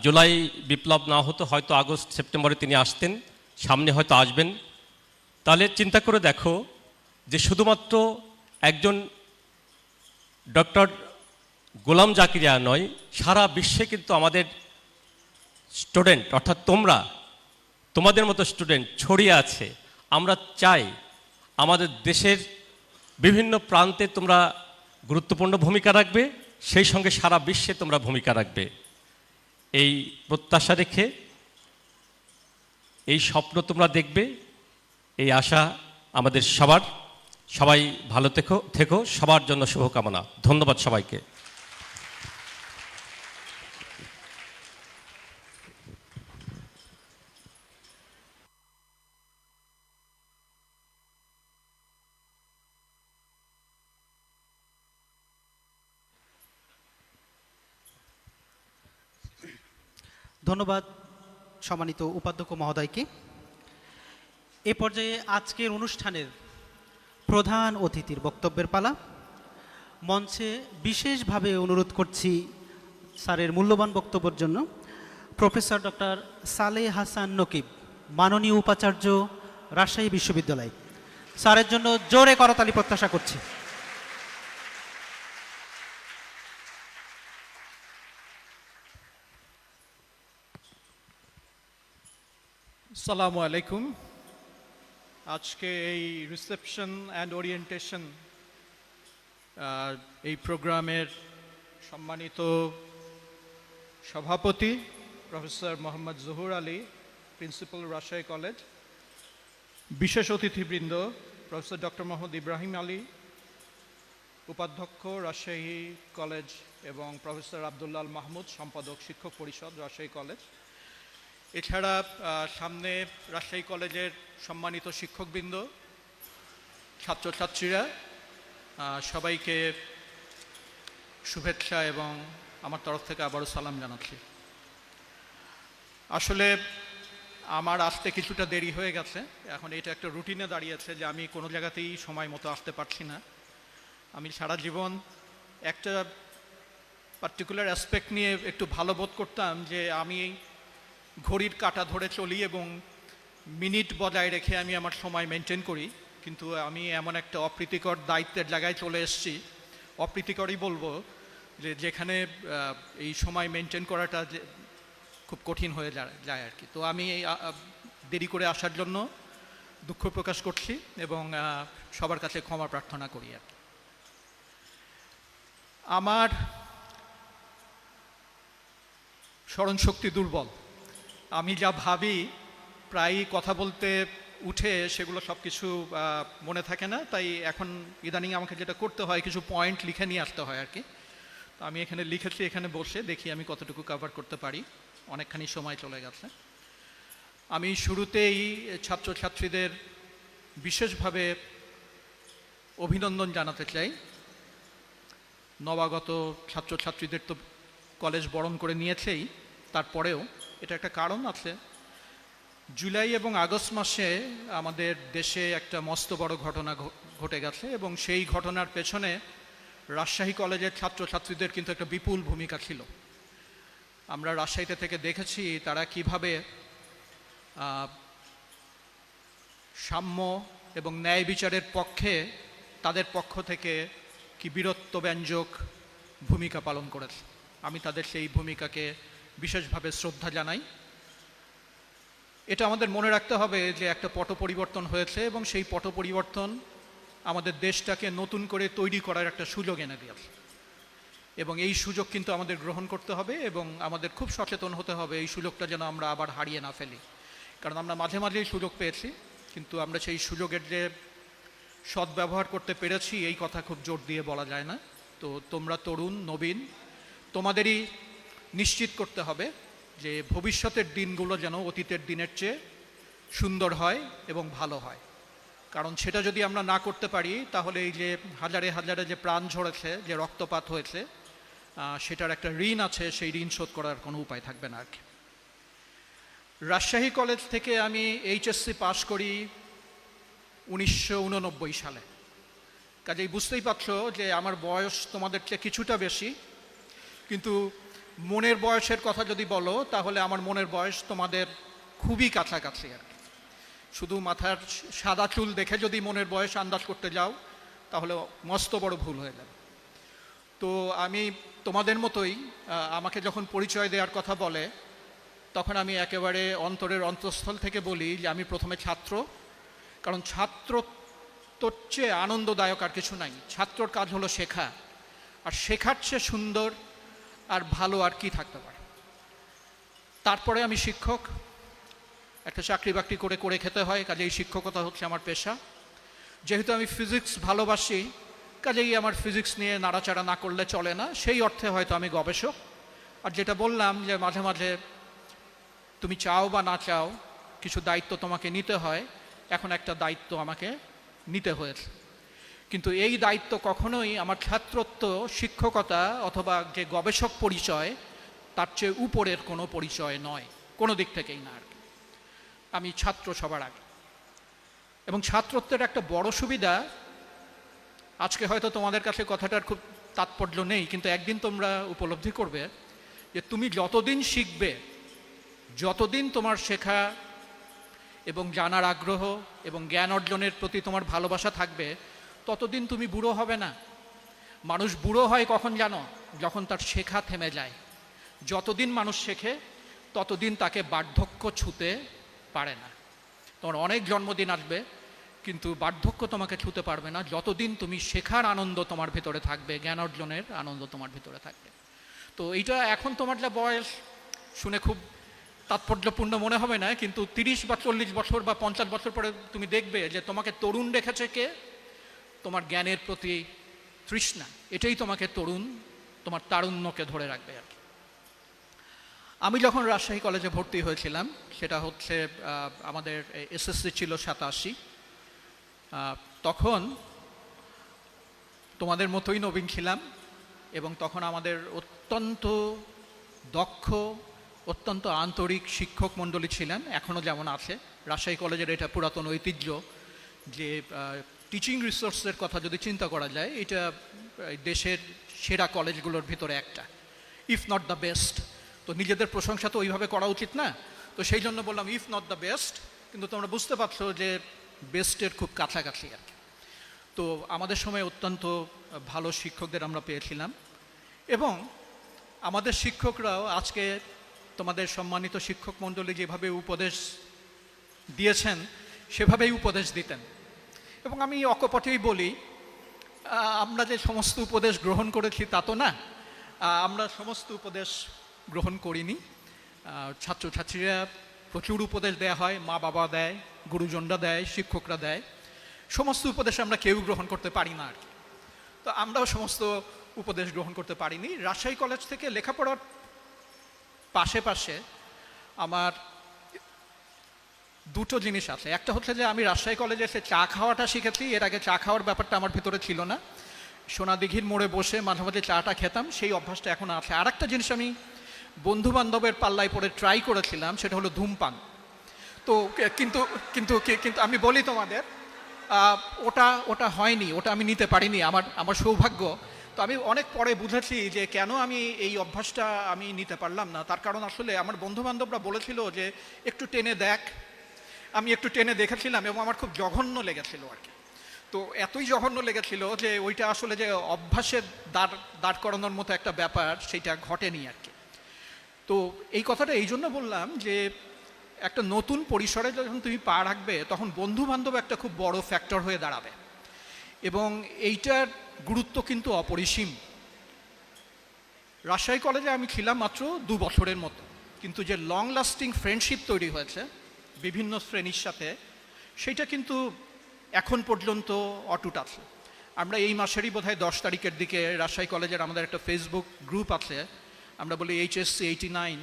জুলাই বিপ্লব না হতো হয়তো আগস্ট সেপ্টেম্বরে তিনি আসতেন, সামনে হয়তো আসবেন। তাহলে চিন্তা করে দেখো যে শুধুমাত্র একজন ডক্টর গোলাম জাকিরিয়া নয়, সারা বিশ্বে কিন্তু আমাদের স্টুডেন্ট অর্থাৎ তোমাদের মতো স্টুডেন্ট ছড়িয়ে আছে। আমরা চাই আমাদের দেশের বিভিন্ন প্রান্তে তোমরা গুরুত্বপূর্ণ ভূমিকা রাখবে, সেই সঙ্গে সারা বিশ্বে তোমরা ভূমিকা রাখবে। এই প্রত্যাশা রেখে এই স্বপ্ন তোমরা দেখবে, এই আশা আমাদের সবার। সবাই ভালো থেকো, সবার জন্য শুভকামনা। ধন্যবাদ সবাইকে। ধন্যবাদ সম্মানিত উপাধ্যক্ষ মহোদয়কে। এ পর্যায়ে আজকের অনুষ্ঠানের প্রধান অতিথির বক্তব্যের পালা। মঞ্চে বিশেষভাবে অনুরোধ করছি স্যারের মূল্যবান বক্তব্যের জন্য প্রফেসর ডক্টর সালেহ হাসান নকিব, মাননীয় উপাচার্য, রাজশাহী বিশ্ববিদ্যালয়। স্যারের জন্য জোরে করতালি প্রত্যাশা করছি। আসসালামু আলাইকুম। আজকে এই রিসেপশন অ্যান্ড ওরিয়েন্টেশন এই প্রোগ্রামের সম্মানিত সভাপতি professor Mohammad Zahur Ali, principal Rajshahi college, বিশেষ অতিথিবৃন্দ প্রফেসর ডক্টর মোহাম্মদ ইব্রাহিম আলী, উপাধ্যক্ষ রাজশাহী কলেজ, এবং প্রফেসর আবদুল্লাহ আল মাহমুদ, সম্পাদক শিক্ষক পরিষদ রাজশাহী কলেজ। এছাড়া সামনে রাজশাহী কলেজের সম্মানিত শিক্ষকবৃন্দ, ছাত্রছাত্রীরা, সবাইকে শুভেচ্ছা এবং আমার তরফ থেকে আবারও সালাম জানাচ্ছি। আসলে আমার আসতে কিছুটা দেরি হয়ে গেছে, এখন এটা একটা রুটিনে দাঁড়িয়েছে যে আমি কোনো জায়গাতেই সময় মতো আসতে পারছি না। আমি সারা জীবন একটা পার্টিকুলার অ্যাসপেক্ট নিয়ে একটু ভালো বোধ করতাম যে আমি ঘড়ির কাঁটা ধরে চলি এবং মিনিট বজায় রেখে আমি আমার সময় মেনটেন করি, কিন্তু আমি এমন একটা অপ্রীতিকর দায়িত্বের জায়গায় চলে এসেছি, অপ্রীতিকরই বলবো, যে যেখানে এই সময় মেনটেন করাটা খুব কঠিন হয়ে যায় আর কি। তো আমি এই দেরি করে আসার জন্য দুঃখ প্রকাশ করছি এবং সবার কাছে ক্ষমা প্রার্থনা করি আর কি। আমার স্মরণশক্তি দুর্বল, আমি যা ভাবি প্রায়ই কথা বলতে উঠে সেগুলো সব কিছু মনে থাকে না, তাই এখন ইদানিং আমাকে যেটা করতে হয় কিছু পয়েন্ট লিখে নিয়ে আসতে হয় আর কি। তো আমি এখানে লিখেছি, এখানে বসে দেখি আমি কতটুকু কভার করতে পারি। অনেকখানি সময় চলে গেছে। আমি শুরুতেই ছাত্রছাত্রীদের বিশেষভাবে অভিনন্দন জানাতে চাই। নবাগত ছাত্রছাত্রীদের তো কলেজ বরণ করে নিয়েছেই, তারপরেও এটা একটা কারণ আছে। জুলাই এবং আগস্ট মাসে আমাদের দেশে একটা মস্ত বড় ঘটনা ঘটে গেছে এবং সেই ঘটনার পেছনে রাজশাহী কলেজের ছাত্রছাত্রীদের কিন্তু একটা বিপুল ভূমিকা ছিল। আমরা রাজশাহীতে থেকে দেখেছি তারা কিভাবে সাম্য এবং ন্যায় বিচারের পক্ষে তাদের পক্ষ থেকে কি বীরত্বব্যঞ্জক ভূমিকা পালন করেছে। আমি তাদের সেই ভূমিকাকে বিশেষভাবে শ্রদ্ধা জানাই। এটা আমাদের মনে রাখতে হবে যে একটা পট পরিবর্তন হয়েছে এবং সেই পট পরিবর্তন আমাদের দেশটাকে নতুন করে তৈরি করার একটা সুযোগ এনে দিয়েছে এবং এই সুযোগ কিন্তু আমাদের গ্রহণ করতে হবে এবং আমাদের খুব সচেতন হতে হবে এই সুযোগটা যেন আমরা আবার হারিয়ে না ফেলি। কারণ আমরা মাঝে মাঝেই সুযোগ পেয়েছি, কিন্তু আমরা সেই সুযোগের যে সদ্ব্যবহার করতে পেরেছি এই কথা খুব জোর দিয়ে বলা যায় না। তো তোমরা তরুণ নবীন, তোমাদেরই নিশ্চিত করতে হবে যে ভবিষ্যতের দিনগুলো যেন অতীতের দিনের চেয়ে সুন্দর হয় এবং ভালো হয়। কারণ সেটা যদি আমরা না করতে পারি তাহলে এই যে হাজারে হাজারে যে প্রাণ ঝরেছে, যে রক্তপাত হয়েছে, সেটার একটা ঋণ আছে, সেই ঋণ শোধ করার কোনো উপায় থাকবে না আর কি। রাজশাহী কলেজ থেকে আমি এইচএসসি পাশ করি 1989 সালে। কাজেই বুঝতেই পারছো যে আমার বয়স তোমাদের চেয়ে কিছুটা বেশি, কিন্তু মনের বয়সের কথা যদি বলো তাহলে আমার মনের বয়স তোমাদের খুবই কাছাকাছি আর কি। শুধু মাথার সাদা চুল দেখে যদি মনের বয়স আন্দাজ করতে যাও তাহলে মস্ত বড় ভুল হয়ে যাবে। তো আমি তোমাদের মতোই, আমাকে যখন পরিচয় দেওয়ার কথা বলে তখন আমি একেবারে অন্তরের অন্তঃস্থল থেকে বলি যে আমি প্রথমে ছাত্র। কারণ ছাত্রত্বর চেয়ে আনন্দদায়ক আর কিছু নাই। ছাত্রর কাজ হলো শেখা, আর শেখার চেয়ে সুন্দর আর ভালো আর কি থাকতে পারে। তারপরে আমি শিক্ষক, একটা চাকরি বাকরি করে করে খেতে হয়, কাজেই শিক্ষকতা হচ্ছে আমার পেশা। যেহেতু আমি ফিজিক্স ভালোবাসি, কাজেই আমার ফিজিক্স নিয়ে নাড়াচাড়া না করলে চলে না, সেই অর্থে হয়তো আমি গবেষক। আর যেটা বললাম যে মাঝে মাঝে তুমি চাও বা না চাও কিছু দায়িত্ব তোমাকে নিতে হয়, এখন একটা দায়িত্ব আমাকে নিতে হয়েছে। কিন্তু এই দায়িত্ব কখনোই আমার ছাত্রত্ব, শিক্ষকতা অথবা যে গবেষক পরিচয় তার চেয়ে উপরের কোনো পরিচয় নয়, কোনো দিক থেকেই না আর কি। আমি ছাত্র সবার আগে। এবং ছাত্রত্বের একটা বড় সুবিধা, আজকে হয়তো তোমাদের কাছে কথাটার খুব তাৎপর্য নেই, কিন্তু একদিন তোমরা উপলব্ধি করবে যে তুমি যতদিন শিখবে, যতদিন তোমার শেখা এবং জানার আগ্রহ এবং জ্ঞান অর্জনের প্রতি তোমার ভালোবাসা থাকবে, ততদিন তুমি বুড়ো হবে না। মানুষ বুড়ো হয় কখন জানো? যখন তার শেখা থেমে যায়। যতদিন মানুষ শেখে ততদিন তাকে বার্ধক্য ছুঁতে পারে না। তোমার অনেক জন্মদিন আসবে, কিন্তু বার্ধক্য তোমাকে ছুঁতে পারবে না যতদিন তুমি শেখার আনন্দ তোমার ভেতরে থাকবে, জ্ঞান অর্জনের আনন্দ তোমার ভেতরে থাকবে। তো এইটা এখন তোমার যা বয়স শুনে খুব তাৎপর্যপূর্ণ মনে হবে না, কিন্তু 30 বা 40 বছর বা 50 বছর পরে তুমি দেখবে যে তোমাকে তরুণ রেখেছে কে? তোমার জ্ঞানের প্রতি তৃষ্ণা। এটাই তোমাকে তরুণ, তোমার তারুণ্যকে ধরে রাখবে আর কি। আমি যখন রাজশাহী কলেজে ভর্তি হয়েছিলাম, সেটা হচ্ছে আমাদের এসএসসি ছিল 87। তখন তোমাদের মতোই নবীন ছিলাম, এবং তখন আমাদের অত্যন্ত দক্ষ, অত্যন্ত আন্তরিক শিক্ষক মণ্ডলী ছিলেন, এখনও যেমন আছে। রাজশাহী কলেজের এটা পুরাতন ঐতিহ্য যে টিচিং রিসোর্সের কথা যদি চিন্তা করা যায়, এটা দেশের সেরা কলেজগুলোর ভিতরে একটা, ইফ নট দ্য বেস্ট। তো নিজেদের প্রশংসা তো ওইভাবে করা উচিত না, তো সেই জন্য বললাম ইফ নট দ্য বেস্ট, কিন্তু তোমরা বুঝতে পারছো যে বেস্টের খুব কাছাকাছি আর কি। তো আমাদের সময় অত্যন্ত ভালো শিক্ষকদের আমরা পেয়েছিলাম, এবং আমাদের শিক্ষকরাও আজকে তোমাদের সম্মানিত শিক্ষক মণ্ডলী যেভাবে উপদেশ দিয়েছেন সেভাবেই উপদেশ দিতেন। এবং আমি অকপটেই বলি, আমরা যে সমস্ত উপদেশ গ্রহণ করেছি তা তো না, আমরা সমস্ত উপদেশ গ্রহণ করিনি। ছাত্রছাত্রীরা প্রচুর উপদেশ দেয়া হয়, মা বাবা দেয়, গুরুজনরা দেয়, শিক্ষকরা দেয়। সমস্ত উপদেশ আমরা কেউ গ্রহণ করতে পারি না আর কি। তো আমরাও সমস্ত উপদেশ গ্রহণ করতে পারিনি। রাজশাহী কলেজ থেকে লেখাপড়ার পাশে পাশে আমার দুটো জিনিস আছে। একটা হচ্ছে যে আমি রাজশাহী কলেজে এসে চা খাওয়াটা শিখেছি। এর আগে চা খাওয়ার ব্যাপারটা আমার ভিতরে ছিল না। সোনাদিঘির মোড়ে বসে মাঝে মাঝে চাটা খেতাম, সেই অভ্যাসটা এখন আছে। আর একটা জিনিস আমি বন্ধু বান্ধবের পাল্লায় পড়ে ট্রাই করেছিলাম, সেটা হলো ধূমপান। তো কিন্তু কিন্তু কিন্তু আমি বলি তোমাদের, ওটা হয়নি, ওটা আমি নিতে পারিনি, আমার সৌভাগ্য। তো আমি অনেক পরে বুঝেছি যে কেন আমি এই অভ্যাসটা আমি নিতে পারলাম না। তার কারণ আসলে আমার বন্ধু বান্ধবরা বলেছিল যে একটু টেনে দেখ। আমি একটু টেনে দেখেছিলাম এবং আমার খুব জঘন্য লেগেছিল আর কি। তো এতই জঘন্য লেগেছিল যে ওইটা আসলে যে অভ্যাসের দাঁড় করানোর মতো একটা ব্যাপার, সেটা ঘটেনি আর কি। তো এই কথাটা এই জন্য বললাম যে একটা নতুন পরিসরে যখন তুমি পা রাখবে, তখন বন্ধু বান্ধব একটা খুব বড় ফ্যাক্টর হয়ে দাঁড়াবে, এবং এইটার গুরুত্ব কিন্তু অপরিসীম। রাজশাহী কলেজে আমি ছিলাম মাত্র 2 বছরের মতো, কিন্তু যে লং লাস্টিং ফ্রেন্ডশিপ তৈরি হয়েছে বিভিন্ন শ্রেণীর সাথে, সেইটা কিন্তু এখন পর্যন্ত অটুট আছে। আমরা এই মাসেরই বোধহয় 10 তারিখের দিকে রাজশাহী কলেজের আমাদের একটা ফেসবুক গ্রুপ আছে, আমরা বলি HSC 89,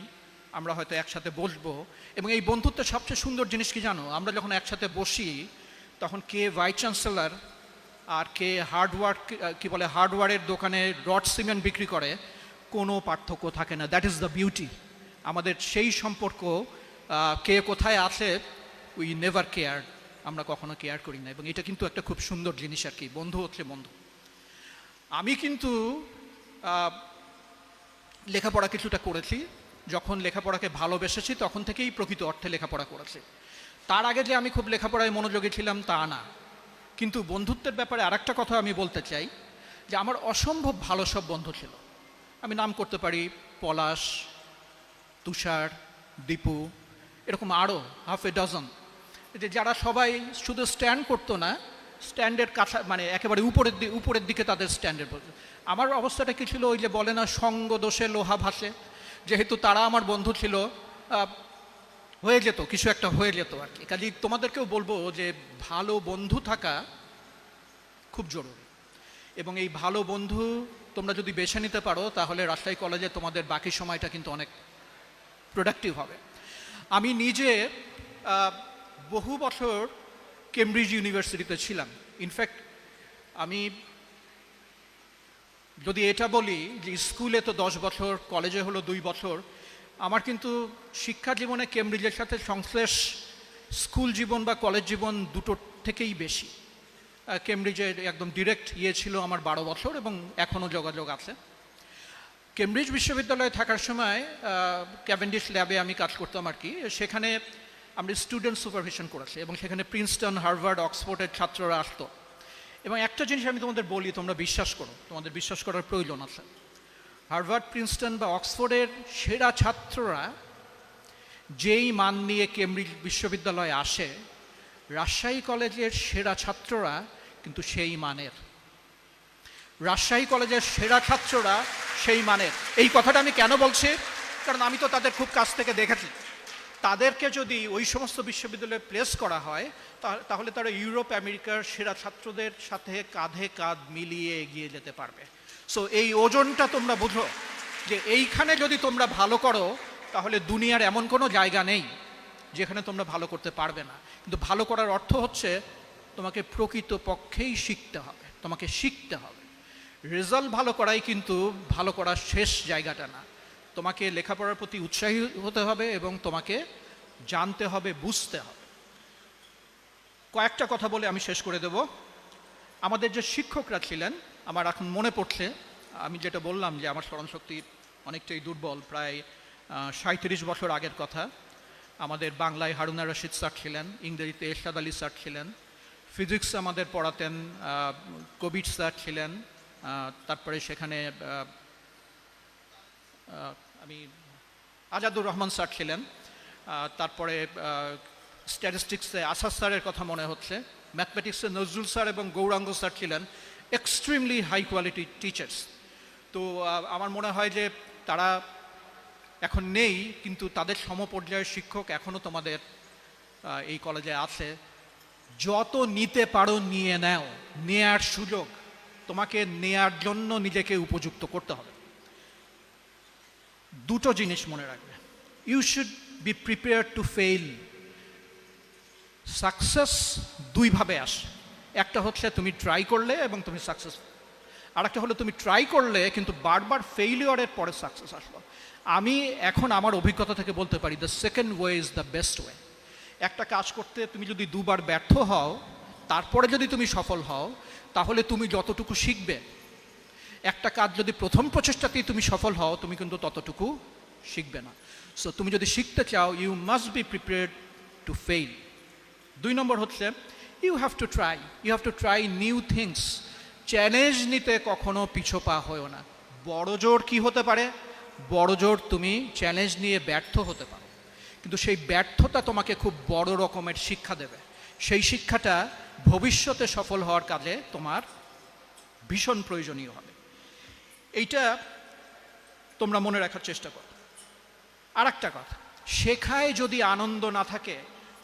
আমরা হয়তো একসাথে বসবো। এবং এই বন্ধুত্বের সবচেয়ে সুন্দর জিনিস কি জানো, আমরা যখন একসাথে বসি তখন কে ভাইস চ্যান্সেলর আর কে হার্ডওয়্যারের দোকানে রড সিমেন্ট বিক্রি করে, কোনো পার্থক্য থাকে না। That is the beauty. আমাদের সেই সম্পর্ক কে কোথায় আছে, উই নেভার কেয়ার, আমরা কখনো কেয়ার করি না। এবং এটা কিন্তু একটা খুব সুন্দর জিনিস আর কি, বন্ধু হচ্ছে বন্ধু। আমি কিন্তু লেখাপড়া কিছুটা করেছি, যখন লেখাপড়াকে ভালোবেসেছি তখন থেকেই প্রকৃত অর্থে লেখাপড়া করেছি। তার আগে যে আমি খুব লেখাপড়ায় মনোযোগী ছিলাম তা না। কিন্তু বন্ধুত্বের ব্যাপারে আরেকটা কথা আমি বলতে চাই, যে আমার অসম্ভব ভালো সব বন্ধু ছিল। আমি নাম করতে পারি পলাশ, তুষার, দীপু, এরকম আরও হাফ এ ডজন, যে যারা সবাই শুধু স্ট্যান্ড করতো না, স্ট্যান্ডের কাছা মানে একেবারে উপরের দিকে তাদের স্ট্যান্ডের। আমার অবস্থাটা কি ছিল, ওই যে বলে না সঙ্গ দোষে লোহা ভাসে, যেহেতু তারা আমার বন্ধু ছিল, হয়ে যেত কিছু একটা হয়ে যেত আর কি। কাজেই তোমাদেরকেও বলবো যে ভালো বন্ধু থাকা খুব জরুরি। এবং এই ভালো বন্ধু তোমরা যদি বেছে নিতে পারো তাহলে রাজশাহী কলেজে তোমাদের বাকি সময়টা কিন্তু অনেক প্রোডাক্টিভ হবে। আমি নিজে বহু বছর কেমব্রিজ ইউনিভার্সিটিতে ছিলাম। ইনফ্যাক্ট আমি যদি এটা বলি যে স্কুলে তো 10 বছর, কলেজে হলো 2 বছর, আমার কিন্তু শিক্ষা জীবনে কেমব্রিজের সাথে সংশ্লেষ স্কুল জীবন বা কলেজ জীবন দুটোর থেকেই বেশি। কেমব্রিজে একদম ডিরেক্ট ছিল আমার 12 বছর এবং এখনও যোগাযোগ আছে। কেমব্রিজ বিশ্ববিদ্যালয়ে থাকার সময় ক্যাভেন্ডিশ ল্যাবে আমি কাজ করতাম আর কি। সেখানে আমরা স্টুডেন্ট সুপারভিশন করেছি এবং সেখানে প্রিন্সটন, হার্ভার্ড, অক্সফোর্ডের ছাত্ররা আসতো। এবং একটা জিনিস আমি তোমাদের বলি, তোমরা বিশ্বাস করো, তোমাদের বিশ্বাস করার প্রয়োজন আছে। হার্ভার্ড, প্রিন্সটন বা অক্সফোর্ডের সেরা ছাত্ররা যেই মান নিয়ে কেমব্রিজ বিশ্ববিদ্যালয়ে আসে, রাজশাহী কলেজের সেরা ছাত্ররা কিন্তু সেই মানের। রাজশাহী কলেজের সেরা ছাত্ররা সেই মানের। এই কথাটা আমি কেন বলছি, কারণ আমি তো তাদের খুব কাছ থেকে দেখেছি। তাদেরকে যদি ওই সমস্ত বিশ্ববিদ্যালয়ে প্লেস করা হয় তাহলে তারা ইউরোপ আমেরিকার সেরা ছাত্রদের সাথে কাঁধে কাঁধ মিলিয়ে এগিয়ে যেতে পারবে। সো এই ওজনটা তোমরা বুঝো, যে এইখানে যদি তোমরা ভালো করো তাহলে দুনিয়ার এমন কোনো জায়গা নেই যেখানে তোমরা ভালো করতে পারবে না। কিন্তু ভালো করার অর্থ হচ্ছে তোমাকে প্রকৃত পক্ষেই শিখতে হবে, তোমাকে শিখতে হবে। রেজাল্ট ভালো করাই কিন্তু ভালো করার শেষ জায়গাটা না। তোমাকে লেখাপড়ার প্রতি উৎসাহী হতে হবে এবং তোমাকে জানতে হবে, বুঝতে হবে। কয়েকটা কথা বলে আমি শেষ করে দেব। আমাদের যে শিক্ষকরা ছিলেন, আমার এখন মনে পড়ছে, আমি যেটা বললাম যে আমার স্মরণশক্তি অনেকটাই দুর্বল, প্রায় 37 বছর আগের কথা। আমাদের বাংলায় হারুনা রশিদ স্যার ছিলেন, ইংরেজিতে এরশাদ আলী স্যার ছিলেন, ফিজিক্স আমাদের পড়াতেন কবির স্যার ছিলেন, তারপরে সেখানে আমি আজাদুর রহমান স্যার ছিলেন, তারপরে স্ট্যাটিস্টিক্সে আসাদ স্যারের কথা মনে হচ্ছে, ম্যাথমেটিক্সে নজরুল স্যার এবং গৌরাঙ্গ স্যার ছিলেন এক্সট্রিমলি হাই কোয়ালিটি টিচার্স। তো আমার মনে হয় যে তারা এখন নেই, কিন্তু তাদের সমপর্যায়ের শিক্ষক এখনও তোমাদের এই কলেজে আছে। যত নিতে পারো নিয়ে নাও, নেয়ার সুযোগ, তোমাকে নেয়ার জন্য নিজেকে উপযুক্ত করতে হবে। দুটো জিনিস মনে রাখবে, you should be prepared to fail. Success দুইভাবে আসে, একটা হচ্ছে তুমি ট্রাই করলে এবং তুমি সাকসেস, আর একটা হলো তুমি ট্রাই করলে কিন্তু বারবার ফেইলিওরের পরে সাকসেস আসলো। আমি এখন আমার অভিজ্ঞতা থেকে বলতে পারি the second way is the best way. একটা কাজ করতে তুমি যদি 2 বার ব্যর্থ হও, তারপরে যদি তুমি সফল হও, তাহলে তুমি যতটুকু শিখবে। একটা কাজ যদি প্রথম প্রচেষ্টাতেই তুমি সফল হও, তুমি কিন্তু ততটুকু শিখবে না। সো তুমি যদি শিখতে চাও, you must be prepared to fail. 2 number হচ্ছে you have to try new things. Challenge নিতে কখনো পিছপা হয়েও না। বড় জোর কি হতে পারে, বড় জোর তুমি চ্যালেঞ্জ নিয়ে ব্যর্থ হতে পারো, কিন্তু সেই ব্যর্থতা তোমাকে খুব বড় রকমের শিক্ষা দেবে। সেই শিক্ষাটা ভবিষ্যতে সফল হওয়ার কাজে তোমার ভীষণ প্রয়োজনীয় হবে। এইটা তোমরা মনে রাখার চেষ্টা করো। আর একটা কথা, শেখায় যদি আনন্দ না থাকে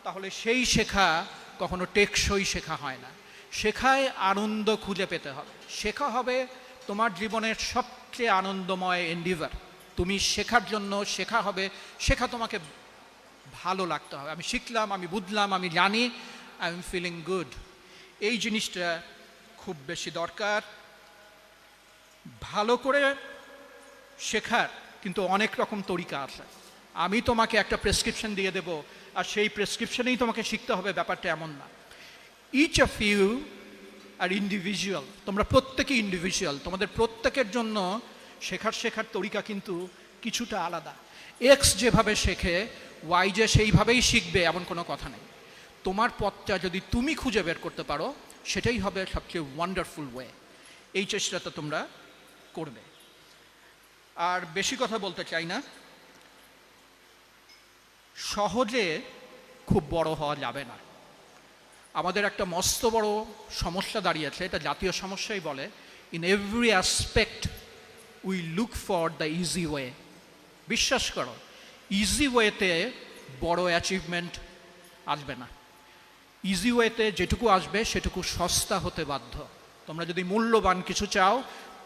তাহলে সেই শেখা কখনো টেকসই শেখা হয় না। শেখায় আনন্দ খুঁজে পেতে হবে। শেখা হবে তোমার জীবনের সবচেয়ে আনন্দময় এন্ডিভার। তুমি শেখার জন্য শেখা হবে, শেখা তোমাকে ভালো লাগতে হবে। আমি শিখলাম, আমি বুঝলাম, আমি জানি, আই এম ফিলিং গুড। এই জিনিসটা খুব বেশি দরকার। ভালো করে শেখার কিন্তু অনেক রকম তরিকা আছে। আমি তোমাকে একটা প্রেসক্রিপশন দিয়ে দেব আর সেই প্রেসক্রিপশনেই তোমাকে শিখতে হবে, ব্যাপারটা এমন না। Each of you are individual, তোমরা প্রত্যেকেই ইন্ডিভিজুয়াল। তোমাদের প্রত্যেকের জন্য শেখার তরিকা কিন্তু কিছুটা আলাদা। এক্স যেভাবে শেখে ওয়াই যে সেইভাবেই শিখবে এমন কোনো কথা নেই। তোমার পথটা যদি তুমি খুঁজে বের করতে পারো সেটাই হবে সবচেয়ে ওয়ান্ডারফুল ওয়ে। এই চেষ্টাটা তোমরা করবে। আর বেশি কথা বলতে চাই না। সহজে খুব বড় হওয়া যাবে না। আমাদের একটা মস্ত বড় সমস্যা দাঁড়িয়েছে, এটা জাতীয় সমস্যাই বলে, in every aspect we look for the easy way. বিশ্বাস করো, ইজি ওয়েতে বড় অ্যাচিভমেন্ট আসবে না। ইজি ওয়েতে যেটুকু আসবে সেটুকু সস্তা হতে বাধ্য। তোমরা যদি মূল্যবান কিছু চাও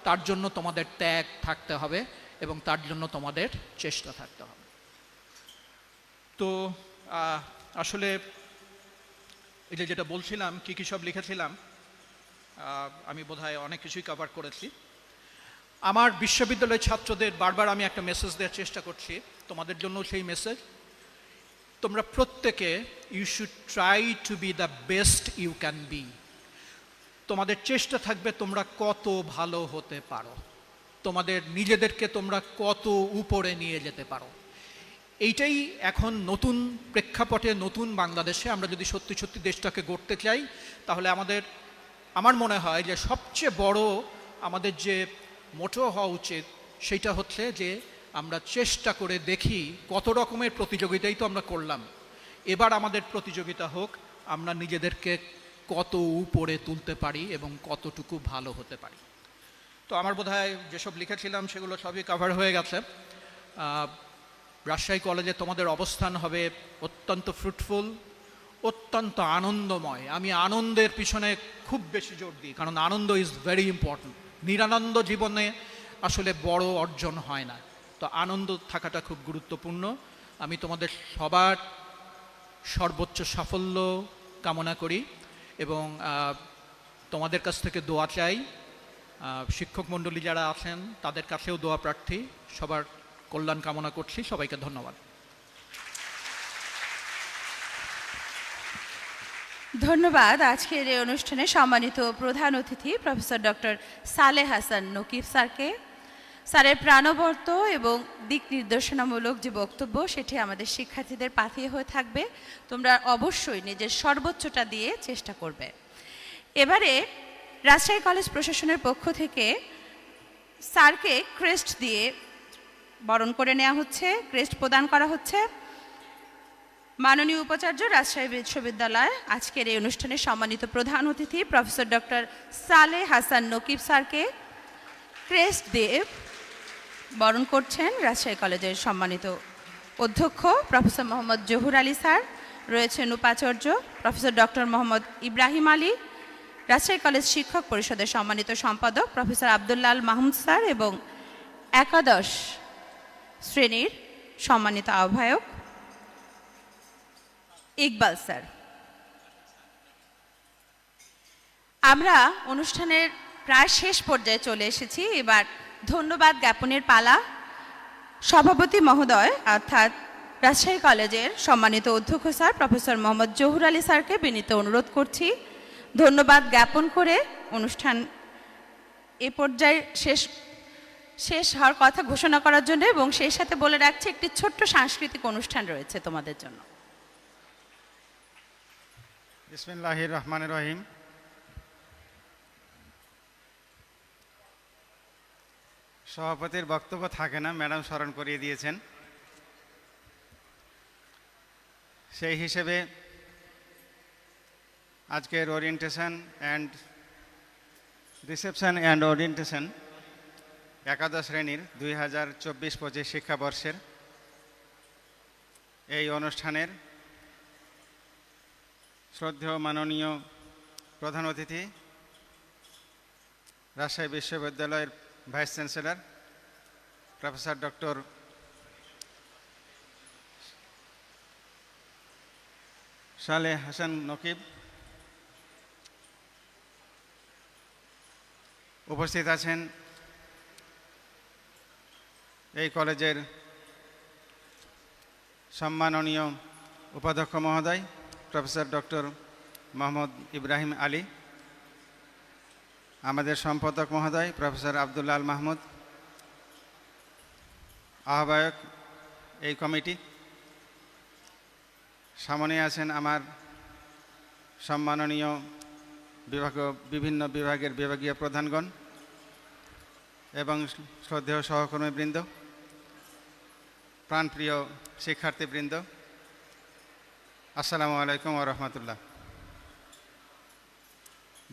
তার জন্য তোমাদের ত্যাগ থাকতে হবে এবং তার জন্য তোমাদের চেষ্টা থাকতে হবে। তো আসলে এই যে যেটা বলছিলাম কী কী সব লিখেছিলাম, আমি বোধহয় অনেক কিছুই কভার করেছি। আমার বিশ্ববিদ্যালয়ের ছাত্রদের বারবার আমি একটা মেসেজ দেওয়ার চেষ্টা করছি, তোমাদের জন্য সেই মেসেজ, তোমরা প্রত্যেকে you should try to be the best you can be. তোমাদের চেষ্টা থাকবে তোমরা কত ভালো হতে পারো, তোমাদের নিজেদেরকে তোমরা কত উপরে নিয়ে যেতে পারো। এইটাই এখন নতুন প্রেক্ষাপটে, নতুন বাংলাদেশে আমরা যদি সত্যি সত্যি দেশটাকে গড়তে চাই, তাহলে আমার মনে হয় যে সবচেয়ে বড় আমাদের যে মোটো হওয়া উচিত সেইটা হচ্ছে যে আমরা চেষ্টা করে দেখি কত রকমের প্রতিযোগিতাই তো আমরা করলাম, এবার আমাদের প্রতিযোগিতা হোক আমরা নিজেদেরকে কত উপরে তুলতে পারি এবং কতটুকু ভালো হতে পারি। তো আমার বোধহয় যেসব লিখেছিলাম সেগুলো সবই কভার হয়ে গেছে। রাজশাহী কলেজে তোমাদের অবস্থান হবে অত্যন্ত ফ্রুটফুল, অত্যন্ত আনন্দময়। আমি আনন্দের পিছনে খুব বেশি জোর দিই, কারণ আনন্দ ইজ ভেরি ইম্পর্ট্যান্ট। নিরানন্দ জীবনে আসলে বড় অর্জন হয় না, তো আনন্দ থাকাটা খুব গুরুত্বপূর্ণ। আমি তোমাদের সবার সর্বোচ্চ সাফল্য কামনা করি এবং তোমাদের কাছ থেকে দোয়া চাই। শিক্ষক মণ্ডলী যারা আছেন তাদের কাছেও দোয়া প্রার্থী, সবার কল্যাণ কামনা করছি। সবাইকে ধন্যবাদ। ধন্যবাদ। আজকের এই অনুষ্ঠানে সম্মানিত প্রধান অতিথি প্রফেসর ডক্টর সালেহ হাসান নকিব স্যারকে। স্যারের প্রাণবন্ত এবং দিক নির্দেশনামূলক যে বক্তব্য সেটি আমাদের শিক্ষার্থীদের পাথেয় হয়ে থাকবে। তোমরা অবশ্যই নিজের সর্বোচ্চটা দিয়ে চেষ্টা করবে। এবারে রাজশাহী কলেজ প্রশাসনের পক্ষ থেকে স্যারকে ক্রেস্ট দিয়ে বরণ করে নেওয়া হচ্ছে, ক্রেস্ট প্রদান করা হচ্ছে। মাননীয় উপাচার্য রাজশাহী বিশ্ববিদ্যালয় আজকের এই অনুষ্ঠানে সম্মানিত প্রধান অতিথি প্রফেসর ডক্টর সালেহ হাসান নকিব স্যারকে ক্রেস্ট দিয়ে বরণ করছেন। রাজশাহী কলেজের সম্মানিত অধ্যক্ষ প্রফেসর মোহাম্মদ জহুর আলী স্যার, রয়েছেন উপাচার্য professor doctor Mohammad Ibrahim Ali, Rajshahi college শিক্ষক পরিষদের সম্মানিত সম্পাদক প্রফেসর আবদুল্লাল মাহমুদ স্যার এবং একাদশ শ্রেণীর সম্মানিত আহ্বায়ক ইকবাল স্যার। আমরা অনুষ্ঠানের প্রায় শেষ পর্যায়ে চলে এসেছি। এবার ধন্যবাদ জ্ঞাপনের পালা। সভাপতি মহোদয় অর্থাৎ রাজশাহী কলেজের সম্মানিত অধ্যক্ষ স্যার প্রফেসর মোহাম্মদ জহুর আলী স্যারকে বিনীত অনুরোধ করছি ধন্যবাদ জ্ঞাপন করে অনুষ্ঠান এ পর্যায়ে শেষ হওয়ার কথা ঘোষণা করার জন্য, এবং সেই সাথে বলে রাখছি একটি ছোট্ট সাংস্কৃতিক অনুষ্ঠান রয়েছে তোমাদের জন্য। বিসমিল্লাহির রহমানির রহিম। সভাপতির বক্তব্য থাকে না, ম্যাডাম স্মরণ করিয়ে দিয়েছেন। সেই হিসেবে আজকের orientation and reception and orientation একাদশ শ্রেণীর 2024-25 শিক্ষাবর্ষের এই অনুষ্ঠানের শ্রদ্ধেয় মাননীয় প্রধান অতিথি, রাজশাহী বিশ্ববিদ্যালয়ের vice chancellor professor doctor Saleh Hasan Nakib, উপস্থিত আছেন এই কলেজের সম্মাননীয় উপাধ্যক্ষ মহোদয় প্রফেসর ডক্টর মোহাম্মদ ইব্রাহিম আলী, আমাদের সম্পাদক মহোদয় প্রফেসর আবদুল্লাহ আল মাহমুদ, আহ্বায়ক এই কমিটি, সামনে আছেন আমার সম্মাননীয় বিভিন্ন বিভাগের বিভাগীয় প্রধানগণ এবং শ্রদ্ধেয় সহকর্মীবৃন্দ, প্রাণপ্রিয় শিক্ষার্থীবৃন্দ, আসসালামু আলাইকুম ওয়া রাহমাতুল্লাহ।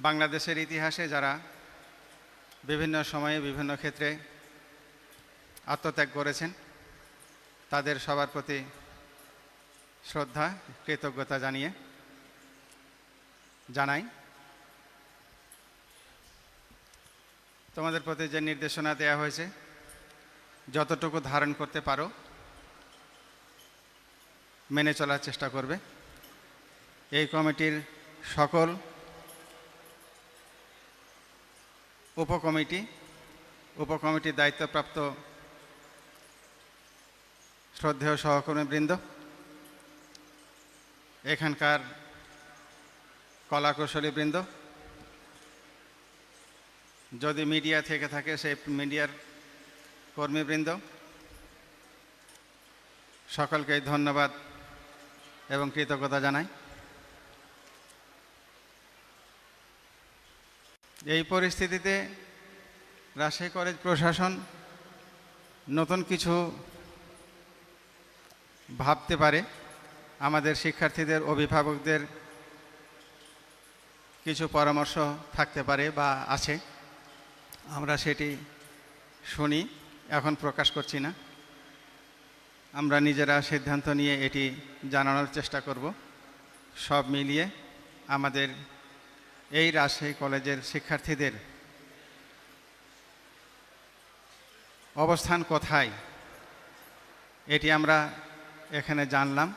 বাংলাদেশের ইতিহাসে যারা বিভিন্ন সময়ে বিভিন্ন ক্ষেত্রে আত্মত্যাগ করেছেন তাদের সবার প্রতি শ্রদ্ধা কৃতজ্ঞতা জানাই। তোমাদের প্রতি যে নির্দেশনা দেওয়া হয়েছে যতটুকু ধারণ করতে পারো মেনে চলার চেষ্টা করবে। এই কমিটির সকল উপকমিটির দায়িত্বপ্রাপ্ত শ্রদ্ধেয় সহকর্মীবৃন্দ, এখানকার কলাকুশলীবৃন্দ, যদি মিডিয়া থেকে থাকে সেই মিডিয়ার কর্মীবৃন্দ, সকলকেই ধন্যবাদ এবং কৃতজ্ঞতা জানাই। এই পরিস্থিতিতে রাজশাহী কলেজ প্রশাসন নতুন কিছু ভাবতে পারে, আমাদের শিক্ষার্থীদের অভিভাবকদের কিছু পরামর্শ থাকতে পারে বা আছে, আমরা সেটি শুনি, এখন প্রকাশ করছি না। আমরা নিজেরা সিদ্ধান্ত নিয়ে এটি জানানোর চেষ্টা করব। সব মিলিয়ে আমাদের এই রাজশাহী কলেজের শিক্ষার্থীদের অবস্থান কোথায় এটি আমরা এখানে জানলাম।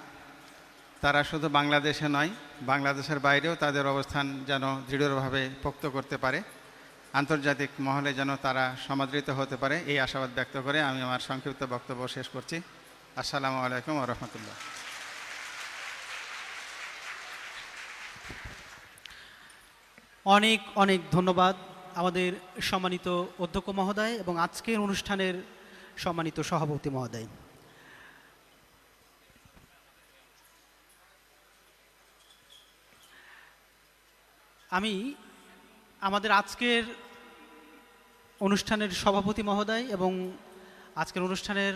তারা শুধু বাংলাদেশে নয়, বাংলাদেশের বাইরেও তাদের অবস্থান যেন দৃঢ়ভাবে পোক্ত করতে পারে, আন্তর্জাতিক মহলে যেন তারা সমাদৃত হতে পারে, এই আশাবাদ ব্যক্ত করে আমি আমার সংক্ষিপ্ত বক্তব্য শেষ করছি। আসসালামু আলাইকুম ওয়া রাহমাতুল্লাহ। অনেক অনেক ধন্যবাদ আমাদের সম্মানিত অধ্যক্ষ মহোদয় এবং আজকের অনুষ্ঠানের সম্মানিত সভাপতি মহোদয়। আমি আমাদের আজকের অনুষ্ঠানের সভাপতি মহোদয় এবং আজকের অনুষ্ঠানের